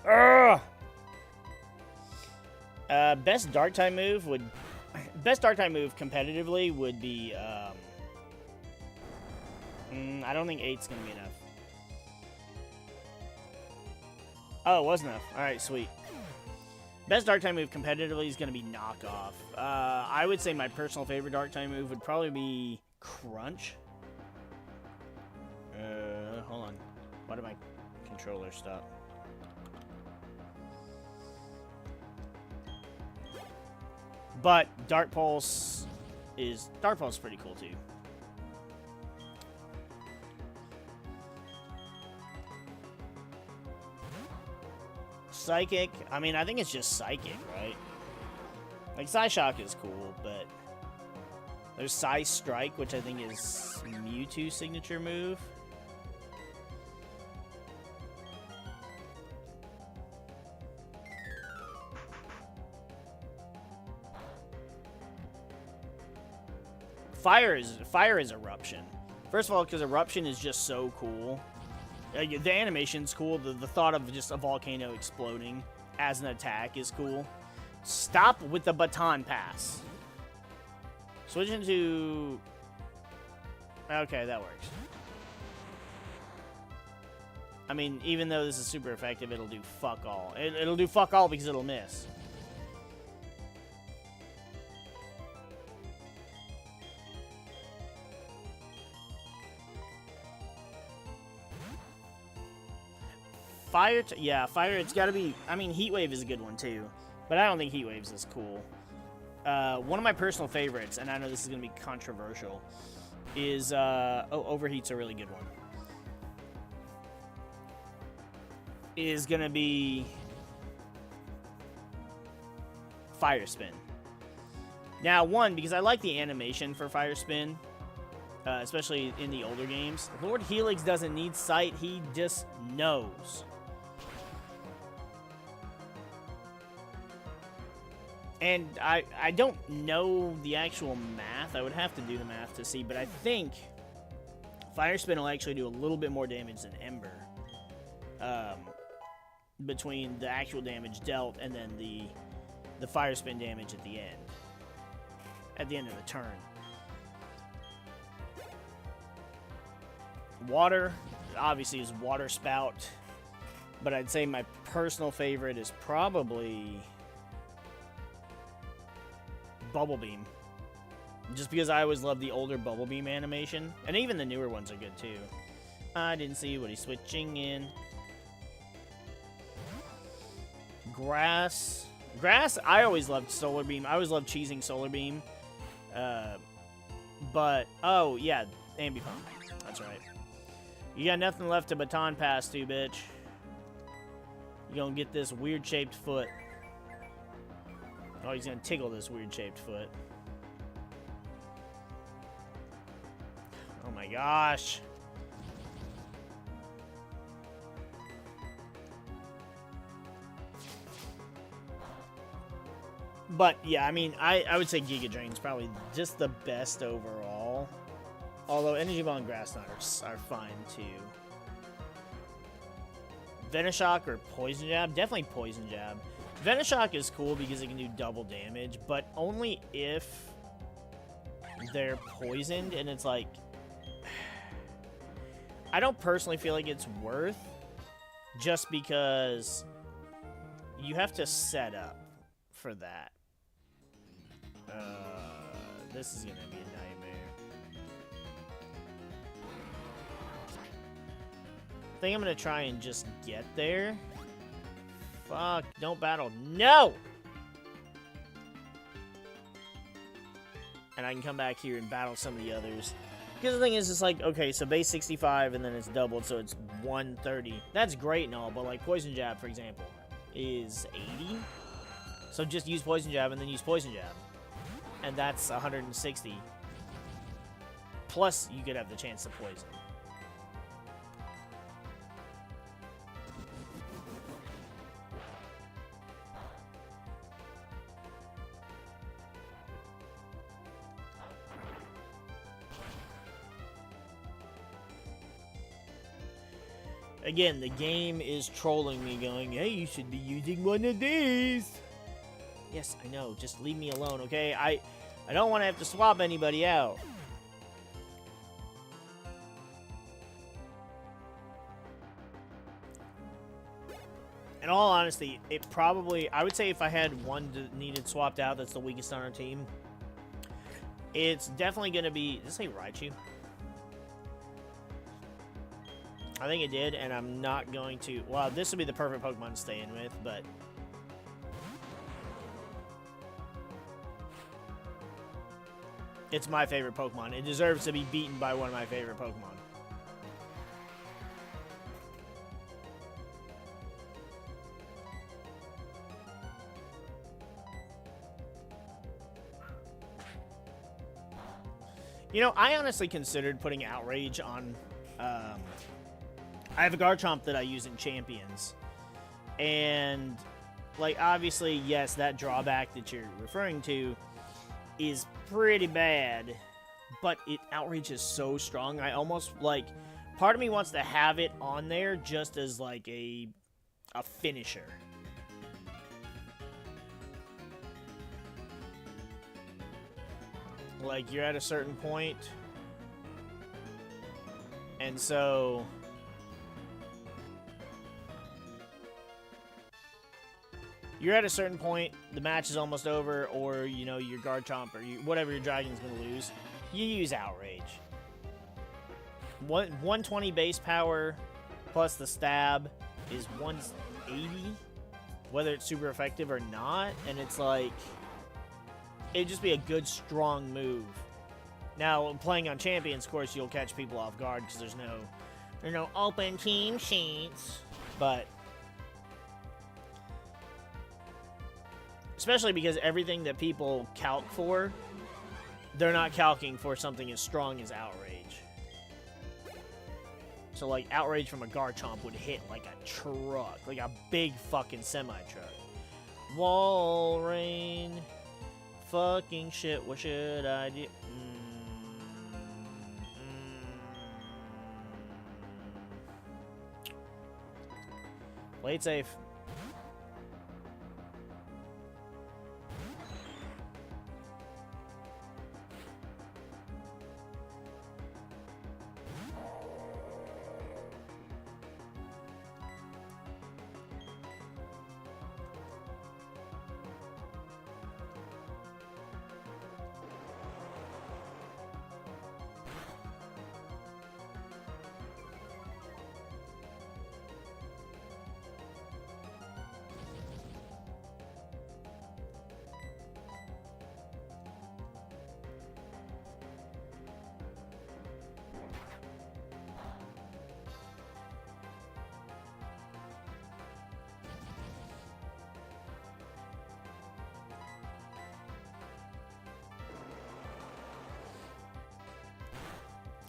Ugh! Best dark type move would... Best dark type move competitively would be, I don't think 8's gonna be enough. Oh, it was enough. Alright, sweet. Best dark type move competitively is gonna be knockoff. I would say my personal favorite dark type move would probably be Crunch. Hold on. Why did my controller stop? But Dark Pulse is pretty cool too. Psychic, I mean, I think it's just Psychic, right? Like, Psyshock is cool, but there's Psy Strike, which I think is Mewtwo's signature move. Fire is Eruption. First of all, because Eruption is just so cool. The animation's cool. The thought of just a volcano exploding as an attack is cool. Stop with the baton pass. Switch into... Okay, that works. I mean, even though this is super effective, it'll do fuck all. It'll do fuck all because it'll miss. Fire, yeah, Fire, it's gotta be... I mean, Heat Wave is a good one, too. But I don't think Heat Wave's as cool. One of my personal favorites, and I know this is gonna be controversial, is... Overheat's a really good one. Is gonna be... Fire Spin. Now, one, because I like the animation for Fire Spin, especially in the older games. Lord Helix doesn't need sight, he just knows. And I don't know the actual math. I would have to do the math to see, but I think Fire Spin will actually do a little bit more damage than Ember. Between the actual damage dealt and then the Fire Spin damage at the end. At the end of the turn. Water, obviously, is Water Spout. But I'd say my personal favorite is probably... Bubble Beam. Just because I always love the older Bubble Beam animation. And even the newer ones are good too. I didn't see what he's switching in. Grass. Grass, I always loved Solar Beam. I always loved cheesing Solar Beam. But, oh, yeah, Ambipom. That's right. You got nothing left to baton pass to, bitch. You gonna get this weird-shaped foot. Oh, he's gonna tickle this weird-shaped foot. Oh my gosh. But, yeah, I mean, I would say Giga Drain's probably just the best overall. Although Energy Ball and Grass Knot are fine, too. Venoshock or Poison Jab? Definitely Poison Jab. Venoshock is cool because it can do double damage, but only if they're poisoned, and it's like... I don't personally feel like it's worth, just because you have to set up for that. This is gonna be a nightmare. I think I'm gonna try and just get there. Fuck, don't battle. No! And I can come back here and battle some of the others. Because the thing is, it's like, okay, so base 65 and then it's doubled, so it's 130. That's great and all, but like Poison Jab, for example, is 80. So just use Poison Jab and then use Poison Jab. And that's 160. Plus, you could have the chance to poison. Again, the game is trolling me, going, hey, you should be using one of these. Yes, I know. Just leave me alone, okay? I don't want to have to swap anybody out. In all honesty, it probably... I would say if I had one that needed swapped out that's the weakest on our team, it's definitely going to be... Did it say Raichu? I think it did, and I'm not going to... Well, this would be the perfect Pokemon to stay in with, but... It's my favorite Pokemon. It deserves to be beaten by one of my favorite Pokemon. You know, I honestly considered putting Outrage on... I have a Garchomp that I use in Champions. And, like, obviously, yes, that drawback that you're referring to is pretty bad. But Outrage is so strong. I almost, like... Part of me wants to have it on there just as, like, a finisher. Like, you're at a certain point, and so you're at a certain point, the match is almost over, or, you know, your Garchomp or whatever your Dragon's gonna lose, you use Outrage. 120 base power plus the stab is 180, whether it's super effective or not, and it's like... It'd just be a good, strong move. Now, playing on Champions, of course, you'll catch people off guard because there's no open team sheets. But especially because everything that people calc for, they're not calcing for something as strong as Outrage. So, like, Outrage from a Garchomp would hit like a truck, like a big fucking semi-truck. Wall rain. Fucking shit, what should I do? Play it safe.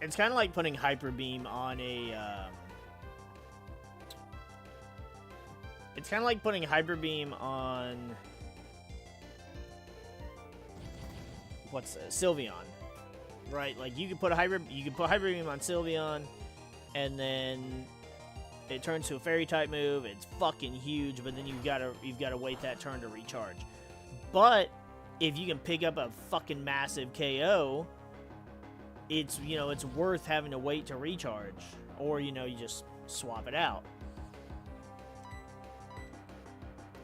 It's kind of like putting Hyper Beam on a... It's kind of like putting Hyper Beam on... What's Sylveon, right? Like you could put Hyper Beam on Sylveon, and then it turns to a Fairy type move. It's fucking huge, but then you've got to wait that turn to recharge. But if you can pick up a fucking massive KO, it's, you know, it's worth having to wait to recharge, or, you know, you just swap it out.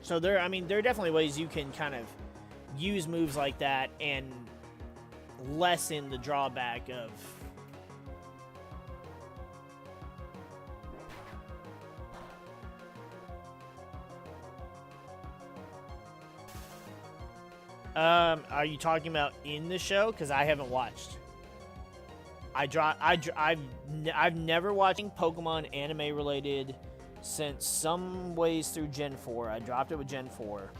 So there are definitely ways you can kind of use moves like that and lessen the drawback of... Are you talking about in the show? Because I haven't watched. I've never watched Pokemon anime related since some ways through Gen 4. I dropped it with Gen 4.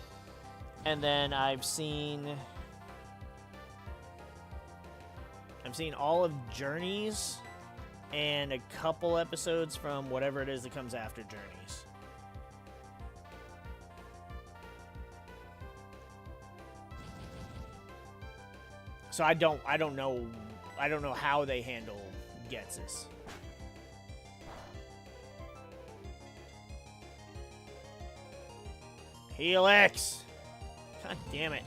And then I've seen all of Journeys and a couple episodes from whatever it is that comes after Journeys. So I don't know how they handle Getsus. Helix! God damn it.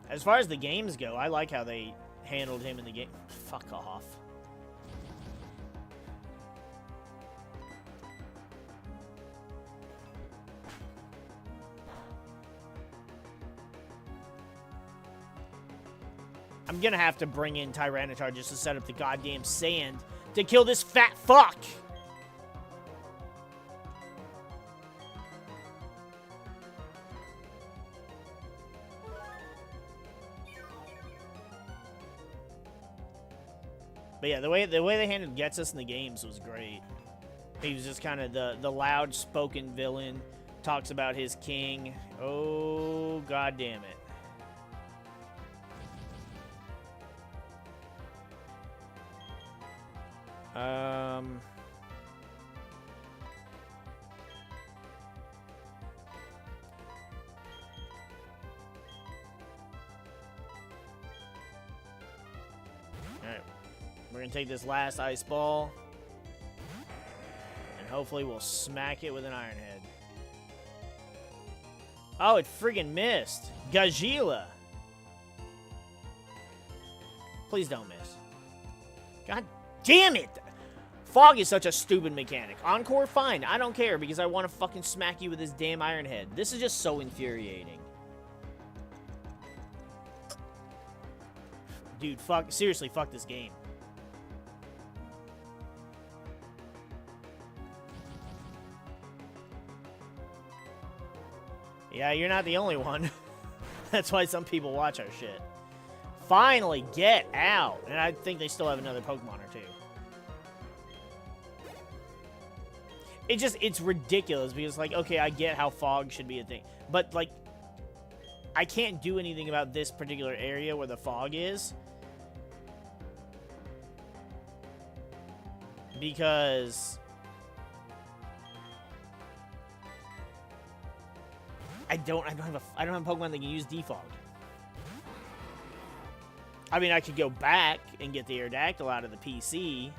As far as the games go, I like how they handled him in the game. Fuck off. I'm gonna have to bring in Tyranitar just to set up the goddamn sand to kill this fat fuck! But yeah, the way they handled Getsus in the games was great. He was just kind of the loud-spoken villain, talks about his king. Oh, god damn it. Alright. We're gonna take this last ice ball. And hopefully we'll smack it with an Iron Head. Oh, it friggin' missed. Gajila. Please don't miss. God damn it! Fog is such a stupid mechanic. Encore, fine. I don't care because I want to fucking smack you with this damn Iron Head. This is just so infuriating. Dude, fuck. Seriously, fuck this game. Yeah, you're not the only one. That's why some people watch our shit. Finally, get out. And I think they still have another Pokemon or two. It's ridiculous because, like, okay, I get how fog should be a thing. But, like, I can't do anything about this particular area where the fog is. Because I don't have a Pokemon that can use defog. I mean, I could go back and get the Aerodactyl out of the PC.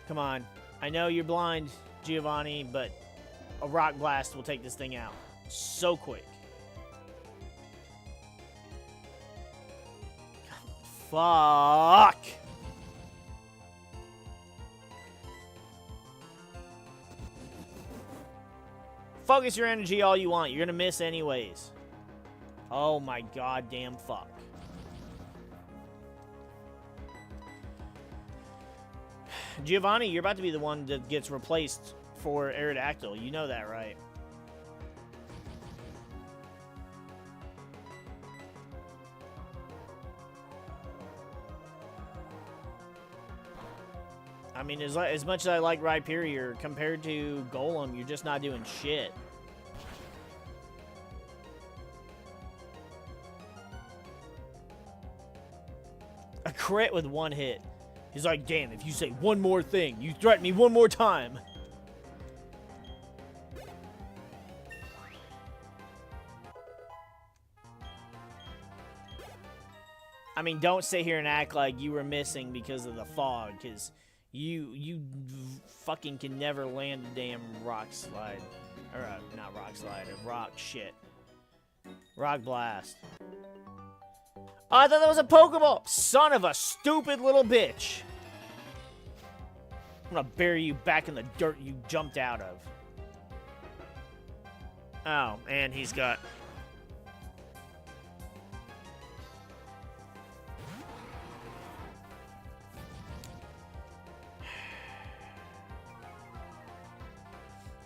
Come on. I know you're blind, Giovanni, but a Rock Blast will take this thing out so quick. Fuck! Focus your energy all you want. You're gonna miss anyways. Oh my goddamn fuck. Giovanni, you're about to be the one that gets replaced for Aerodactyl. You know that, right? I mean, as much as I like Rhyperior, compared to Golem, you're just not doing shit. A crit with one hit. He's like, damn, if you say one more thing, you threaten me one more time. I mean, don't sit here and act like you were missing because of the fog, because you fucking can never land a damn rock slide. Or, not rock slide, a rock shit. Rock blast. Oh, I thought that was a Pokeball! Son of a stupid little bitch! I'm gonna bury you back in the dirt you jumped out of. Oh, and he's got...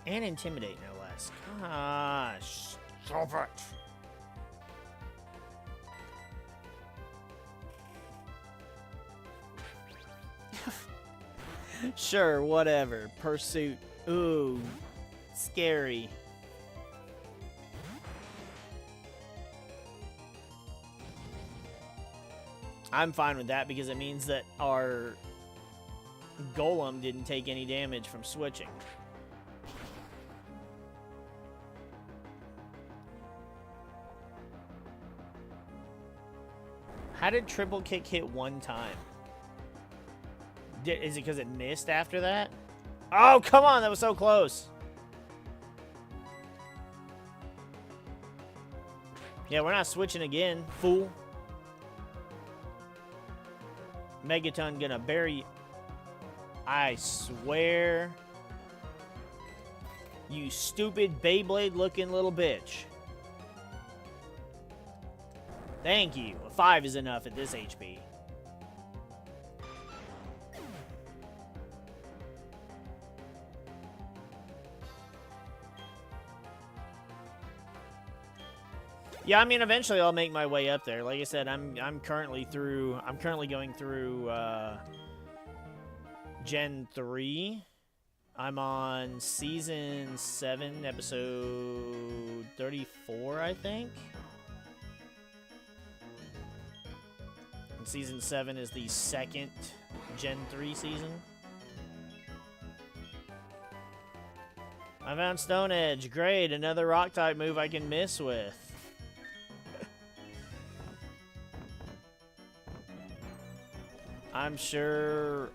And intimidate, no less. Gosh, stop it. Sure, whatever. Pursuit. Ooh, scary. I'm fine with that because it means that our Golem didn't take any damage from switching. How did triple kick hit one time? Is it because it missed after that? Oh, come on. That was so close. Yeah, we're not switching again, fool. Megaton gonna bury... I swear. You stupid Beyblade-looking little bitch. Thank you. A 5 is enough at this HP. Yeah, I mean, eventually I'll make my way up there. Like I said, I'm currently going through Gen 3. I'm on Season 7, Episode 34, I think. And Season 7 is the second Gen 3 season. I found Stone Edge. Great, another rock-type move I can miss with. I'm sure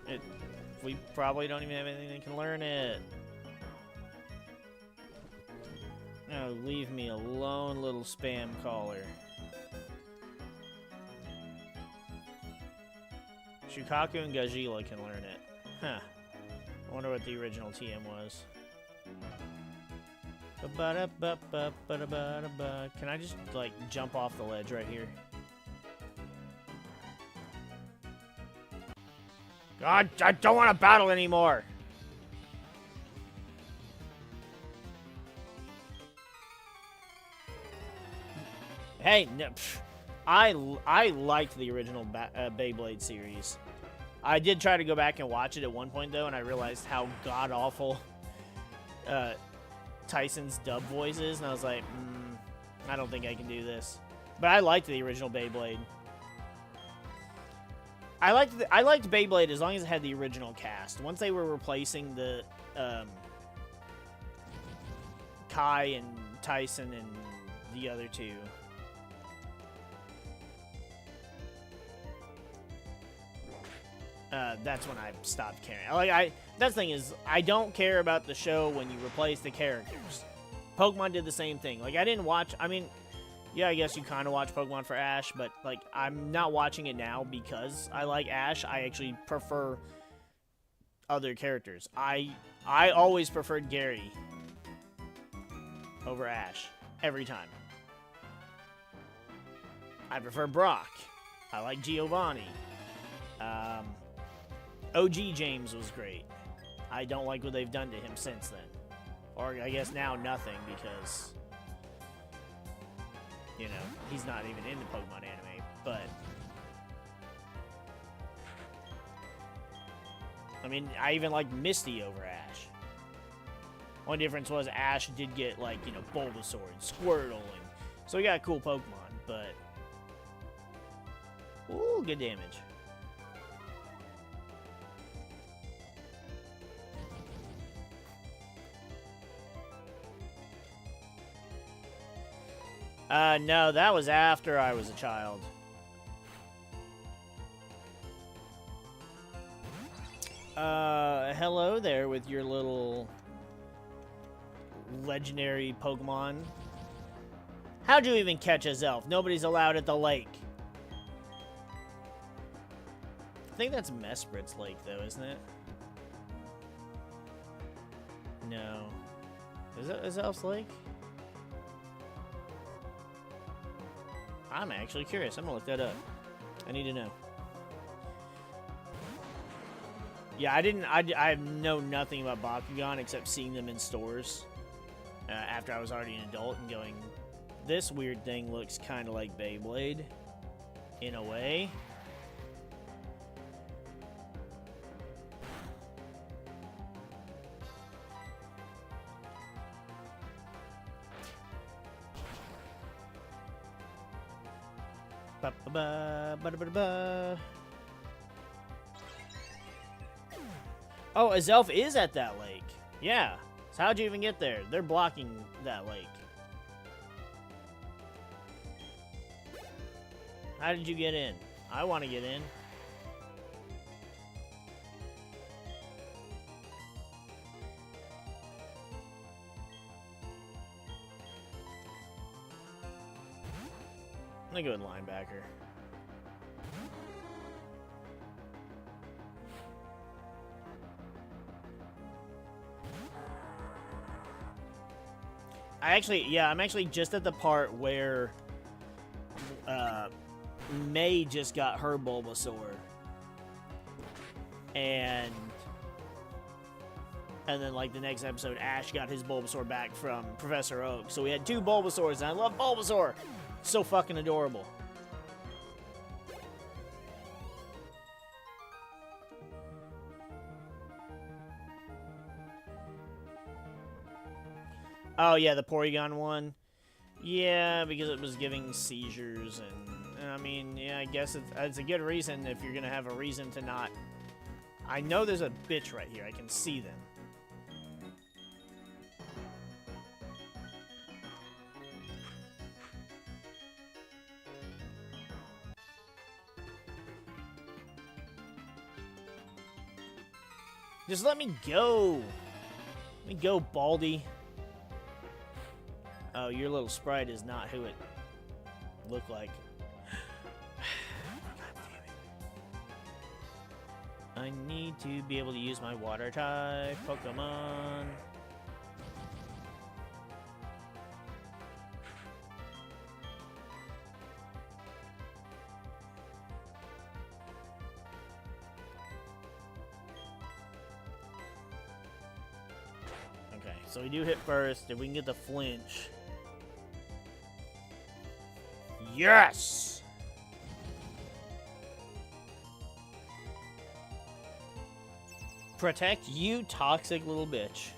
we probably don't even have anything that can learn it. Oh, leave me alone, little spam caller. Shukaku and Gajila can learn it. Huh. I wonder what the original TM was. Can I just, like, jump off the ledge right here? God, I don't want to battle anymore. Hey, no, I liked the original Beyblade series. I did try to go back and watch it at one point, though, and I realized how god-awful Tyson's dub voice is, and I was like, I don't think I can do this. But I liked the original Beyblade. I liked Beyblade as long as it had the original cast. Once they were replacing the Kai and Tyson and the other two, that's when I stopped caring. That's the thing is, I don't care about the show when you replace the characters. Pokemon did the same thing. Like, I didn't watch. I mean, yeah, I guess you kind of watch Pokemon for Ash, but, like, I'm not watching it now because I like Ash. I actually prefer other characters. I always preferred Gary over Ash. Every time. I prefer Brock. I like Giovanni. OG James was great. I don't like what they've done to him since then. Or, I guess now nothing because... you know, he's not even in the Pokemon anime, but... I mean, I even like Misty over Ash. One difference was Ash did get, like, you know, Bulbasaur and Squirtle, and... so he got cool Pokemon, but... ooh, good damage. No, that was after I was a child. Hello there with your little legendary Pokemon. How'd you even catch a Zelf? Nobody's allowed at the lake. I think that's Mesprit's lake, though, isn't it? No. Is it Zelf's lake? I'm actually curious. I'm gonna look that up. I need to know. Yeah, I know nothing about Bakugan except seeing them in stores after I was already an adult and going, this weird thing looks kind of like Beyblade in a way. Oh, a Zelf is at that lake. Yeah. So how'd you even get there? They're blocking that lake. How did you get in? I want to get in. I'm gonna go with linebacker. I'm actually just at the part where May just got her Bulbasaur. And then, like, the next episode, Ash got his Bulbasaur back from Professor Oak. So we had 2 Bulbasaurs, and I love Bulbasaur! So fucking adorable. Oh, yeah, the Porygon one. Yeah, because it was giving seizures, and I mean, yeah, I guess it's a good reason if you're gonna have a reason to not... I know there's a bitch right here. I can see them. Just let me go. Let me go, Baldy. Oh, your little sprite is not who it looked like. God damn it. I need to be able to use my water type Pokemon. Okay, so we do hit first. If we can get the flinch. Yes! Protect you, toxic little bitch.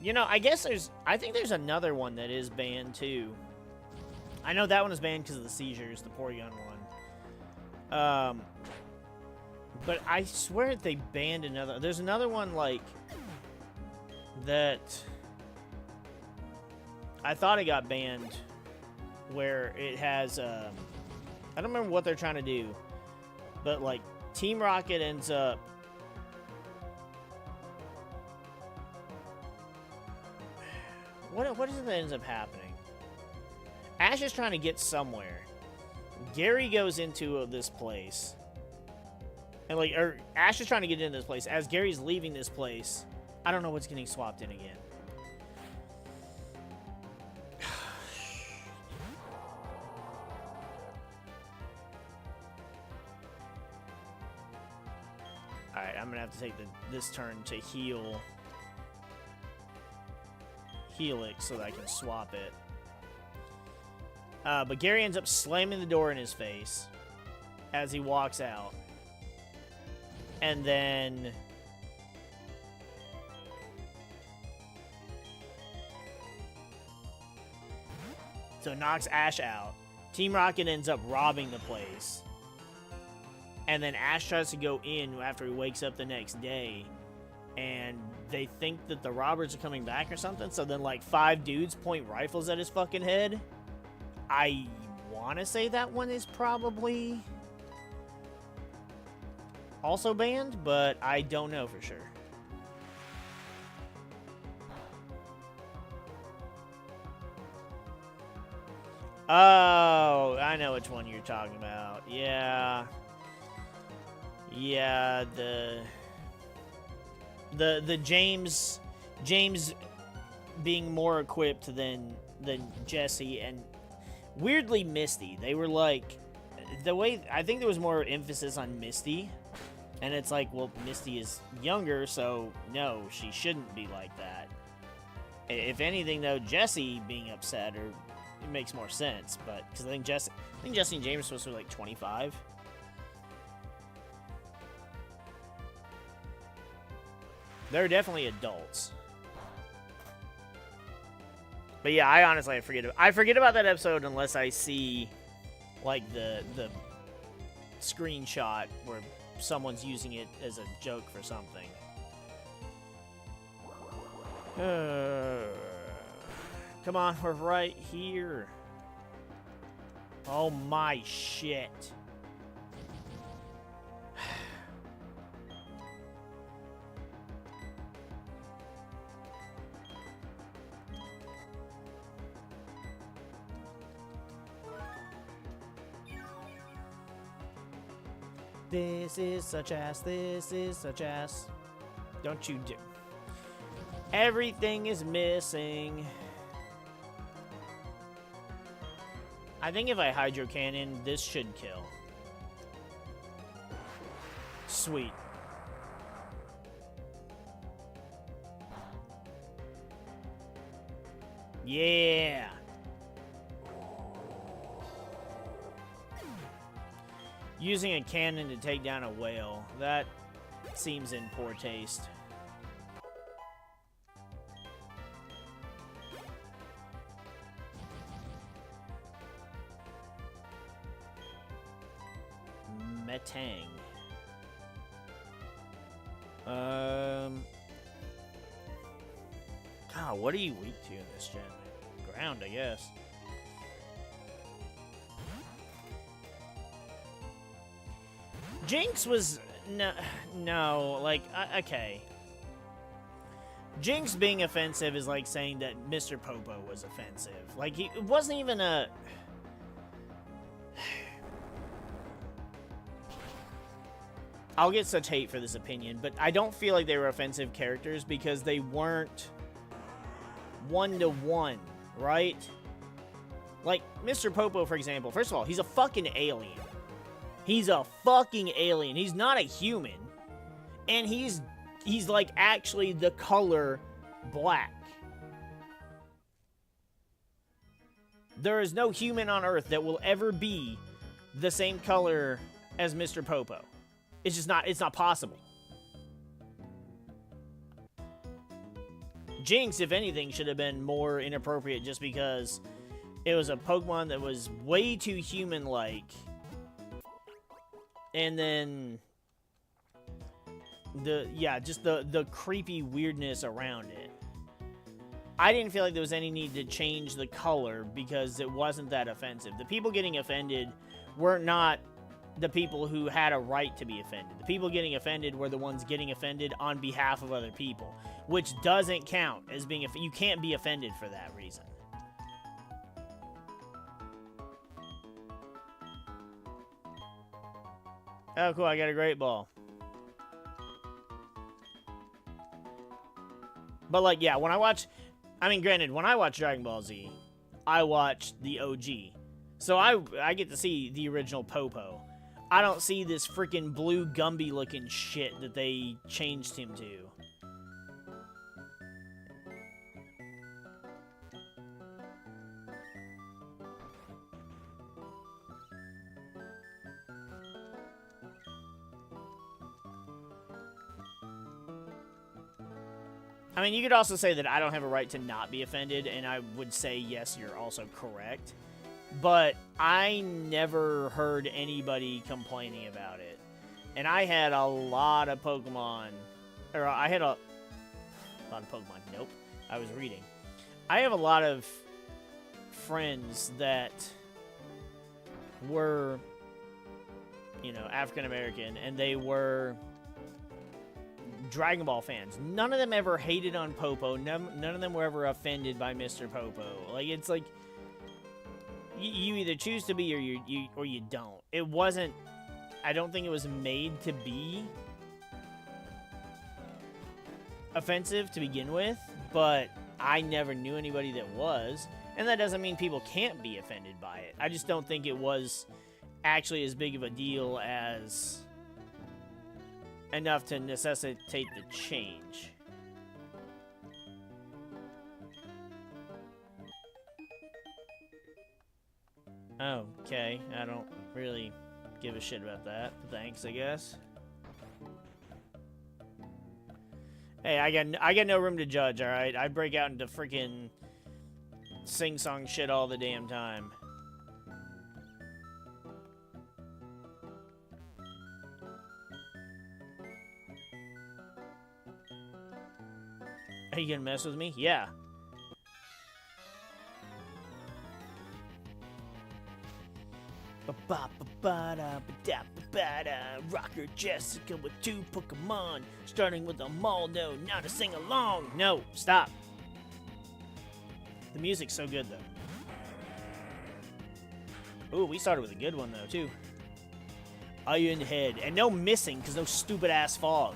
You know, I think there's another one that is banned too. I know that one is banned because of the seizures, the Porygon one. But I swear they banned another. There's another one like that. I thought it got banned. Where it has, I don't remember what they're trying to do, but like Team Rocket ends up, what is it that ends up happening? Ash is trying to get somewhere. Gary goes into this place, and Ash is trying to get into this place. As Gary's leaving this place, I don't know what's getting swapped in again. Alright, I'm gonna have to take this turn to heal Helix so that I can swap it. But Gary ends up slamming the door in his face as he walks out. And then... so it knocks Ash out. Team Rocket ends up robbing the place. And then Ash tries to go in after he wakes up the next day. And they think that the robbers are coming back or something. So then, like, 5 dudes point rifles at his fucking head. I want to say that one is probably also banned, but I don't know for sure. Oh, I know which one you're talking about. Yeah. Yeah, the James being more equipped than Jesse, and weirdly Misty. They were like, the way, I think there was more emphasis on Misty, and it's like, well, Misty is younger, so no, she shouldn't be like that. If anything, though, Jesse being upset, or it makes more sense, but because I think Jesse and James are supposed to be like 25. They're definitely adults. But yeah, I forget about that episode unless I see like the screenshot where someone's using it as a joke for something. Come on, we're right here. Oh my shit. This is such ass. This is such ass. Don't you do. Everything is missing. I think if I Hydro Cannon, this should kill. Sweet. Yeah. Using a cannon to take down a whale. That seems in poor taste. Metang. God, what are you weak to in this gen? Ground, I guess. Jinx was no, like okay. Jinx being offensive is like saying that Mr. Popo was offensive. Like it wasn't even a. I'll get such hate for this opinion, but I don't feel like they were offensive characters because they weren't one-to-one, right? Like, Mr. Popo, for example, first of all, he's a fucking alien. He's a fucking alien. He's not a human. And he's like, actually the color black. There is no human on Earth that will ever be the same color as Mr. Popo. It's just not, it's not possible. Jinx, if anything, should have been more inappropriate just because it was a Pokemon that was way too human-like. And then just the creepy weirdness around it. I didn't feel like there was any need to change the color because it wasn't that offensive. The people getting offended were not the people who had a right to be offended. The people getting offended were the ones getting offended on behalf of other people, which doesn't count as being you can't be offended for that reason. Oh, cool, I got a great ball. But, like, yeah, when I watch... I mean, granted, when I watch Dragon Ball Z, I watch the OG. So I get to see the original Popo. I don't see this freaking blue Gumby-looking shit that they changed him to. I mean, you could also say that I don't have a right to not be offended, and I would say, yes, you're also correct. But I never heard anybody complaining about it. And I had a lot of Pokemon... Or I had a lot of Pokemon. Nope. I was reading. I have a lot of friends that were, you know, African-American, and they were Dragon Ball fans. None of them ever hated on Popo. None of them were ever offended by Mr. Popo. Like, it's like... You either choose to be or you don't. It wasn't... I don't think it was made to be offensive to begin with, but I never knew anybody that was. And that doesn't mean people can't be offended by it. I just don't think it was actually as big of a deal as enough to necessitate the change. Okay, I don't really give a shit about that. Thanks, I guess. Hey, I got no room to judge, alright? I break out into freaking sing-song shit all the damn time. Are you gonna mess with me? Yeah. Rocker Jessica with 2 Pokemon, starting with a Maldo, now to sing along. No, stop. The music's so good, though. Ooh, we started with a good one, though, too. Iron Head. And no missing, because no stupid-ass fog.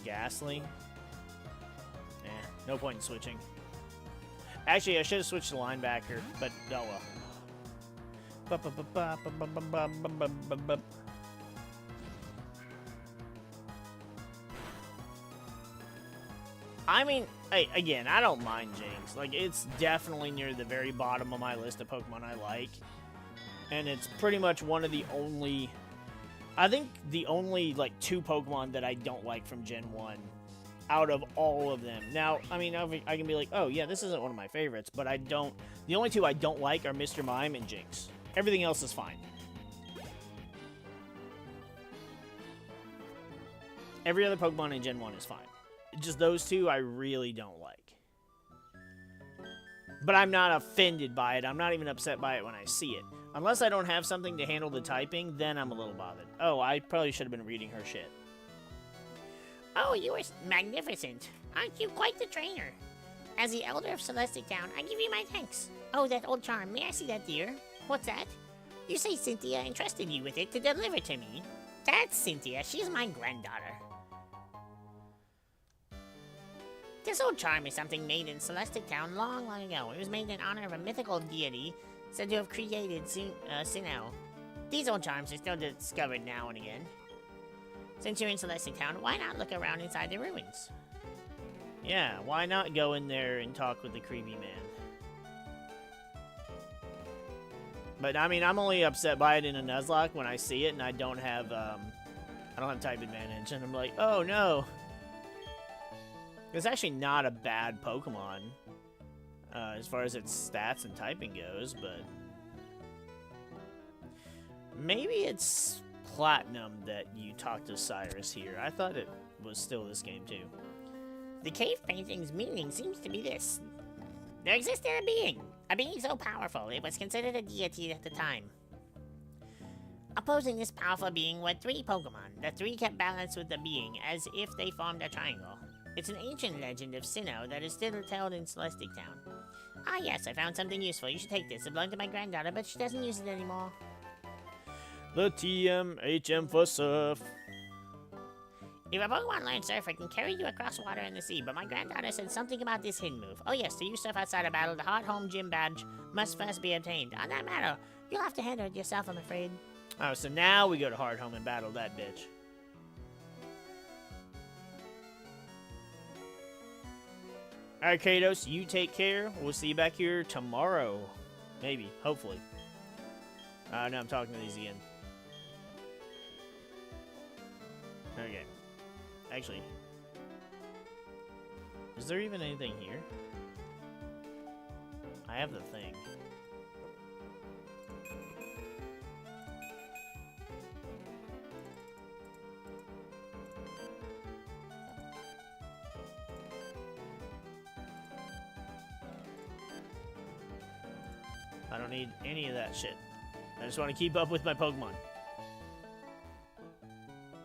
Ghastly. Eh, no point in switching. Actually, I should have switched to linebacker, but oh well. I mean, again, I don't mind Jinx. Like, it's definitely near the very bottom of my list of Pokemon I like. And it's pretty much one of the only... I think the only, like, 2 Pokemon that I don't like from Gen 1 out of all of them. Now, I mean, I can be like, oh, yeah, this isn't one of my favorites, but I don't... The only 2 I don't like are Mr. Mime and Jinx. Everything else is fine. Every other Pokemon in Gen 1 is fine. Just those 2 I really don't like. But I'm not offended by it. I'm not even upset by it when I see it. Unless I don't have something to handle the typing, then I'm a little bothered. Oh, I probably should have been reading her shit. Oh, you are magnificent. Aren't you quite the trainer? As the elder of Celestic Town, I give you my thanks. Oh, that old charm. May I see that, dear? What's that? You say Cynthia entrusted you with it to deliver to me. That's Cynthia. She's my granddaughter. This old charm is something made in Celestic Town long, long ago. It was made in honor of a mythical deity said to have created Sinnoh. These old charms are still discovered now and again. Since you're in Celestic Town, why not look around inside the ruins? Yeah, why not go in there and talk with the creepy man? But I mean, I'm only upset by it in a Nuzlocke when I see it and I don't have type advantage, and I'm like, oh no. It's actually not a bad Pokemon as far as its stats and typing goes, but maybe it's Platinum that you talk to Cyrus here. I thought it was still this game too. The cave painting's meaning seems to be this. There existed a being so powerful it was considered a deity at the time. Opposing this powerful being were 3 Pokemon. The 3 kept balance with the being as if they formed a triangle. It's an ancient legend of Sinnoh that is still told in Celestic Town. Ah yes, I found something useful. You should take this. It belonged to my granddaughter, but she doesn't use it anymore. The TMHM for surf. If a Pokemon learns surf, it can carry you across water and the sea, but my granddaughter said something about this hidden move. Oh yes, to use surf outside a battle, the Hard Home Gym badge must first be obtained. On that matter, you'll have to handle it yourself, I'm afraid. Oh, so now we go to Hard Home and battle that bitch. Alright, Kratos, you take care. We'll see you back here tomorrow. Maybe. Hopefully. No, I'm talking to these again. Okay. Actually. Is there even anything here? I have the thing. I don't need any of that shit. I just want to keep up with my Pokemon.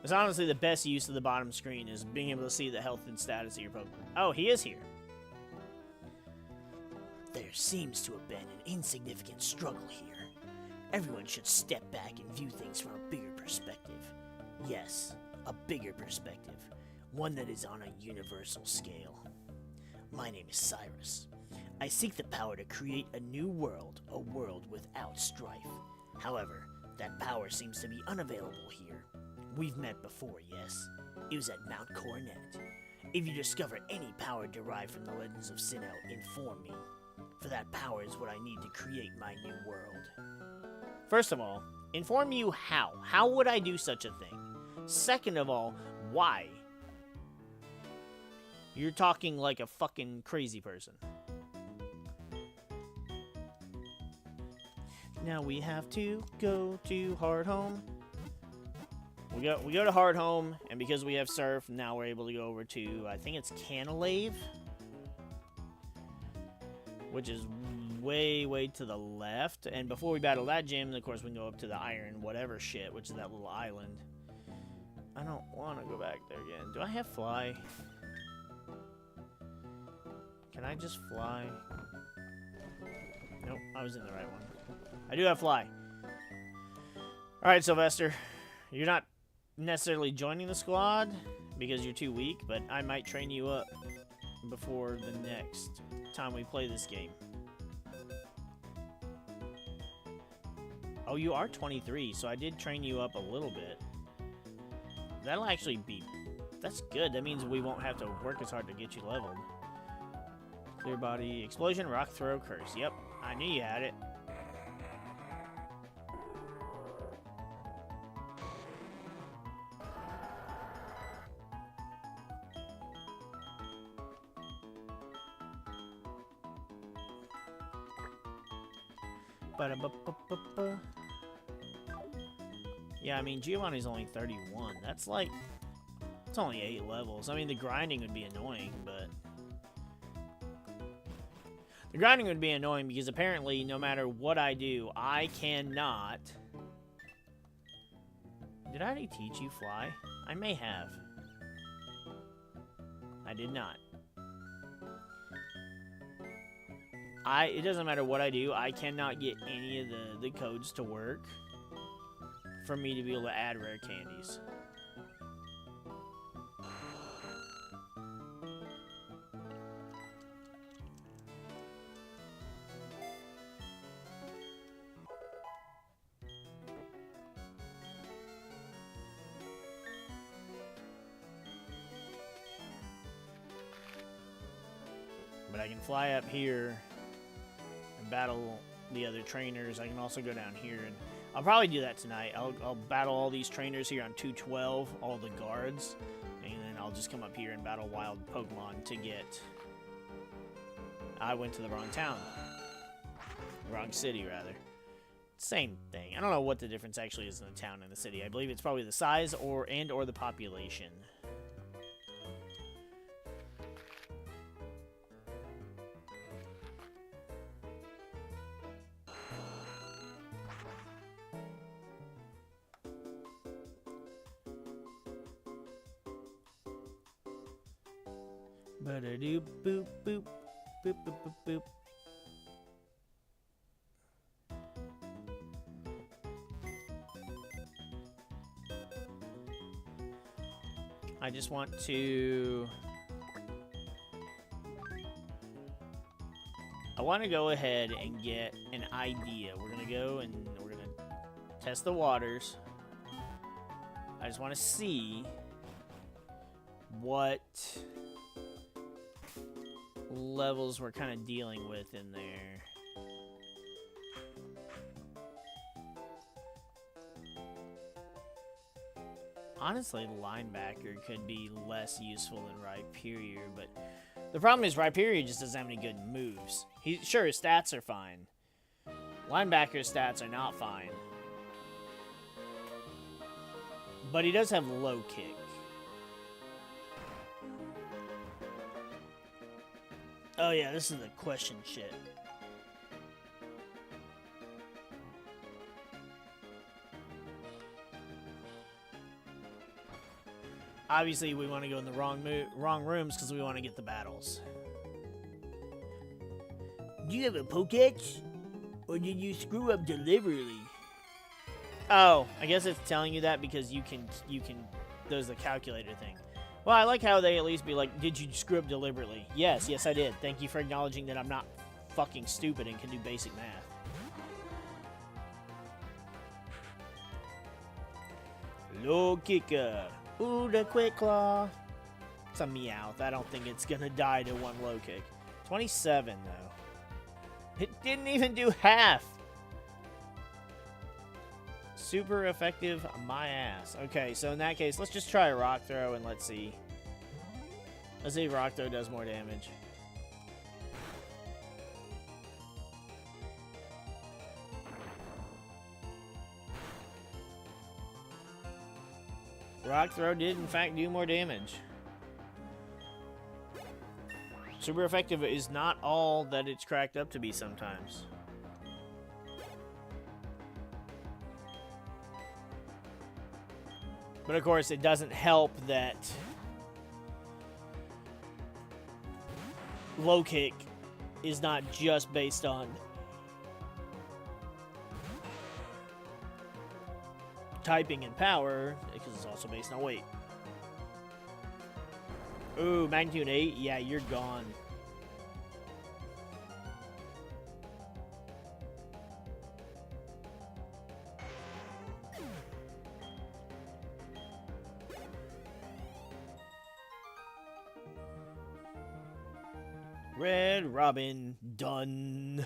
It's honestly the best use of the bottom screen is being able to see the health and status of your Pokemon. Oh, he is here. There seems to have been an insignificant struggle here. Everyone should step back and view things from a bigger perspective. Yes, a bigger perspective. One that is on a universal scale. My name is Cyrus. I seek the power to create a new world, a world without strife. However, that power seems to be unavailable here. We've met before, yes? It was at Mount Coronet. If you discover any power derived from the legends of Sinnoh, inform me. For that power is what I need to create my new world. First of all, inform you how. How would I do such a thing? Second of all, why? You're talking like a fucking crazy person. Now we have to go to Hard Home. We go to Hard Home, and because we have Surf, now we're able to go over to, I think it's Canalave, which is way, way to the left. And before we battle that gym, of course, we can go up to the Iron whatever shit, which is that little island. I don't want to go back there again. Do I have fly? Can I just fly? Nope, I was in the right one. I do have fly. Alright, Sylvester. You're not necessarily joining the squad because you're too weak, but I might train you up before the next time we play this game. Oh, you are 23, so I did train you up a little bit. That'll actually be... That's good. That means we won't have to work as hard to get you leveled. Clear body, explosion, rock throw, curse. Yep, I knew you had it. Ba-da-ba-ba-ba-ba. Yeah, I mean, Giovanni's only 31. That's like... It's only 8 levels. I mean, the grinding would be annoying, but... The grinding would be annoying because apparently, no matter what I do, I cannot... Did I already teach you fly? I may have. I did not. It doesn't matter what I do, I cannot get any of the codes to work for me to be able to add rare candies. But I can fly up here and battle the other trainers. I can also go down here, and I'll probably do that tonight. I'll battle all these trainers here on 212, all the guards, and then I'll just come up here and battle wild Pokemon to get... I went to the wrong town. Wrong city, rather. Same thing. I don't know what the difference actually is in the town and the city. I believe it's probably the size or the population. Ba-da-doop, boop, boop, boop, boop, boop, boop. I just want to... I want to go ahead and get an idea. We're going to go and we're going to test the waters. I just want to see what levels we're kind of dealing with in there. Honestly, linebacker could be less useful than Rhyperior, but the problem is Rhyperior just doesn't have any good moves. Sure, his stats are fine. Linebacker's stats are not fine. But he does have low kick. Oh yeah, this is the question shit. Obviously, we want to go in the wrong rooms because we want to get the battles. Do you have a Pokedex? Or did you screw up deliberately? Oh, I guess it's telling you that because you can there's the calculator thing. Well, I like how they at least be like, did you screw up deliberately? Yes, I did. Thank you for acknowledging that I'm not fucking stupid and can do basic math. Low kicker. Ooh, the quick claw. It's a Meowth. I don't think it's gonna die to one low kick. 27 though. It didn't even do half. Super effective, my ass. Okay, so in that case, let's just try a rock throw and let's see. Let's see if rock throw does more damage. Rock throw did in fact do more damage. Super effective is not all that it's cracked up to be sometimes. But of course, it doesn't help that low kick is not just based on typing and power, because it's also based on weight. Ooh, magnitude 8? Yeah, you're gone. Red Robin, done.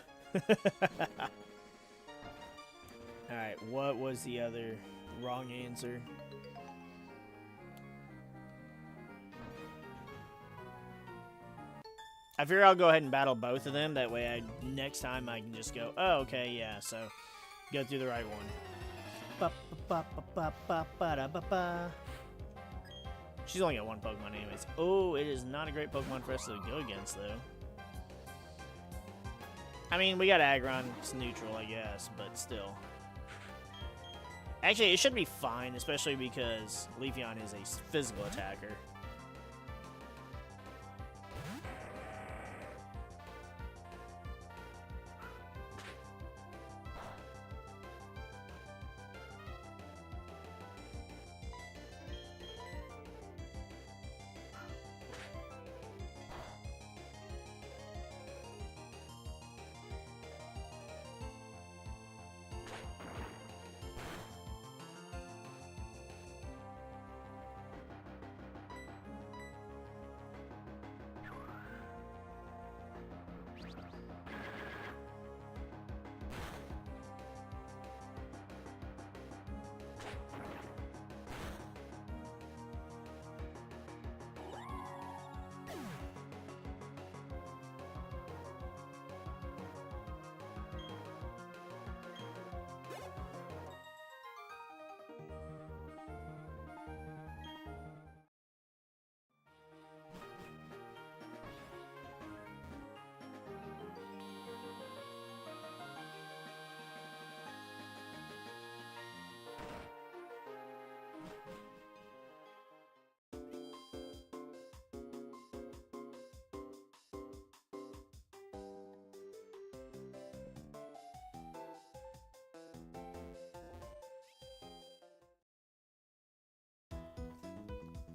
Alright, what was the other wrong answer? I figure I'll go ahead and battle both of them. That way, next time I can just go, oh, okay, yeah, so go through the right one. She's only got one Pokemon anyways. Oh, it is not a great Pokemon for us to go against, though. I mean, we got Aggron. It's neutral, I guess, but still. Actually, it should be fine, especially because Leafeon is a physical attacker.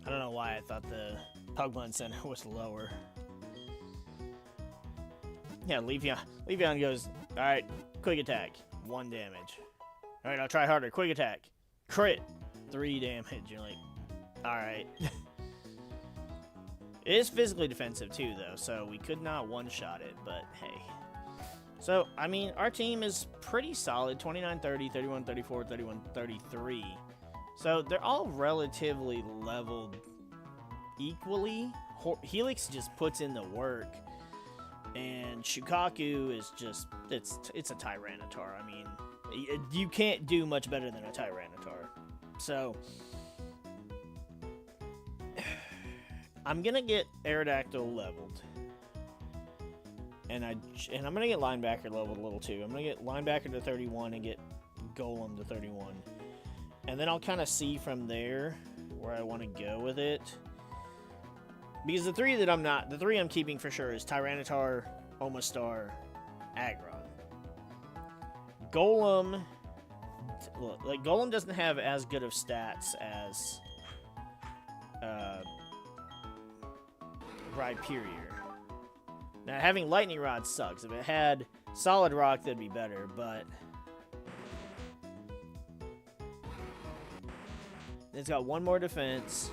I don't know why I thought the Pokemon Center was lower. Yeah, Leafeon goes, alright, quick attack, 1 damage. Alright, I'll try harder, quick attack. Crit, 3 damage. You're like, alright. It is physically defensive too, though, so we could not one-shot it, but hey. So, I mean, our team is pretty solid, 29-30, 31-34, 31-33. So they're all relatively leveled equally. Helix just puts in the work, and Shukaku is just it's a Tyranitar. I mean, you can't do much better than a Tyranitar. So I'm gonna get Aerodactyl leveled, and I'm gonna get Linebacker leveled a little too. I'm gonna get Linebacker to 31 and get Golem to 31. And then I'll kind of see from there where I want to go with it. Because the three I'm keeping for sure is Tyranitar, Omastar, Aggron. Golem, look, like Golem doesn't have as good of stats as Rhyperior. Now having Lightning Rod sucks. If it had Solid Rock, that'd be better, but it's got 1 more defense,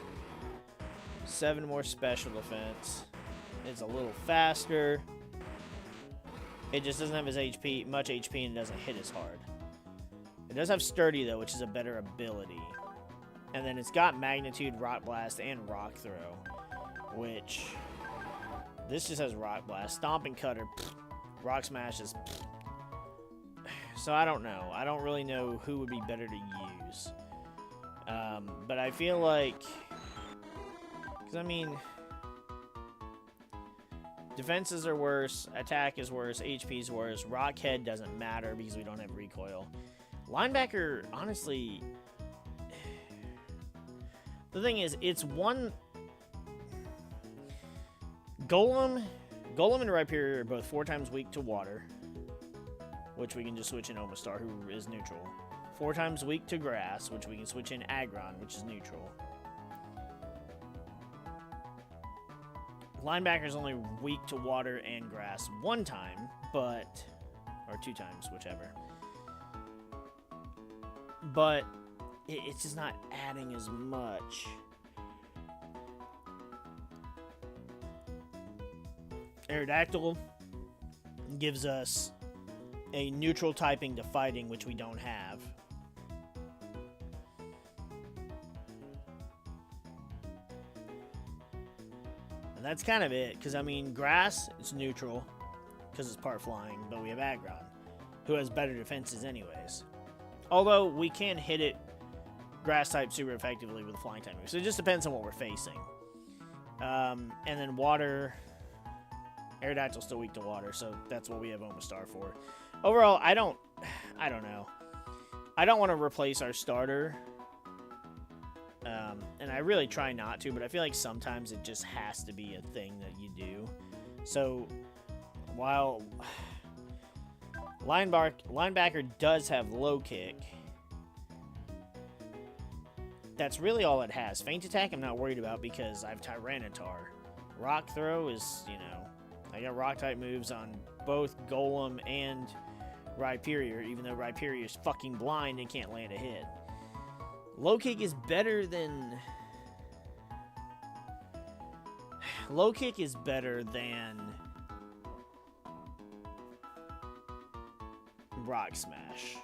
7 more special defense. It's a little faster. It just doesn't have as much HP, and it doesn't hit as hard. It does have Sturdy, though, which is a better ability. And then it's got Magnitude, Rock Blast, and Rock Throw, which this just has Rock Blast. Stomping Cutter, Rock Smash is. So I don't know. I don't really know who would be better to use. But I feel like, because I mean, defenses are worse, attack is worse, HP is worse, Rock Head doesn't matter because we don't have recoil. Linebacker, honestly, The thing is, it's one... Golem and Rhyperior are both 4 times weak to water, which we can just switch in Omastar, who is neutral. 4 times weak to grass, which we can switch in Aggron, which is neutral. Linebacker's only weak to water and grass 1 time, but... Or 2 times, whichever. But it's just not adding as much. Aerodactyl gives us a neutral typing to fighting, which we don't have. And that's kind of it, because I mean, grass, it's neutral, because it's part flying, but we have Aggron, who has better defenses anyways. Although, we can hit it grass type super effectively with a flying type move, so it just depends on what we're facing. And then water, Aerodactyl's still weak to water, so that's what we have Omastar for. Overall, I don't know. I don't want to replace our starter, and I really try not to, but I feel like sometimes it just has to be a thing that you do. So, while linebacker does have low kick, that's really all it has. Feint attack I'm not worried about because I have Tyranitar. Rock throw is, you know, I got rock type moves on both Golem and Rhyperior, even though Rhyperior is fucking blind and can't land a hit. Low kick is better than... Low kick is better than Rock Smash,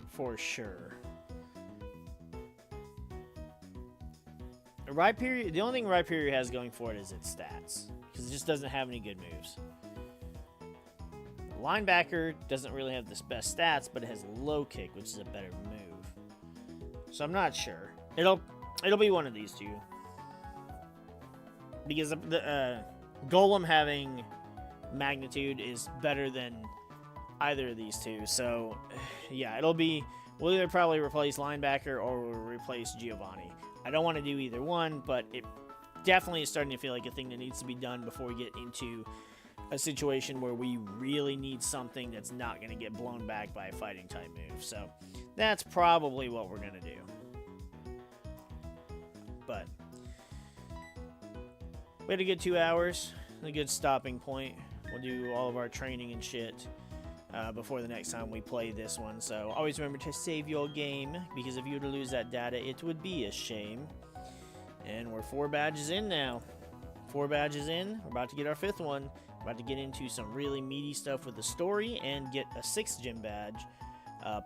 for sure. Rhyperior, the only thing Rhyperior has going for it is its stats, because it just doesn't have any good moves. Linebacker doesn't really have the best stats, but it has low kick, which is a better move. So I'm not sure. It'll be one of these two, because the Golem having magnitude is better than either of these two. So yeah, we'll either probably replace linebacker or we'll replace Giovanni. I don't want to do either one, but it definitely is starting to feel like a thing that needs to be done before we get into a situation where we really need something that's not going to get blown back by a fighting type move. So that's probably what we're going to do. But we had a good 2 hours, a good stopping point. We'll do all of our training and shit before the next time we play this one. So always remember to save your game, because if you were to lose that data, it would be a shame. And we're 4 badges in now. 4 badges in. We're about to get our 5th one. We're about to get into some really meaty stuff with the story and get a 6th gym badge.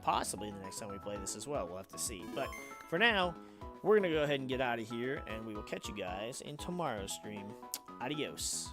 Possibly the next time we play this as well. We'll have to see. But for now, we're going to go ahead and get out of here, and we will catch you guys in tomorrow's stream. Adios.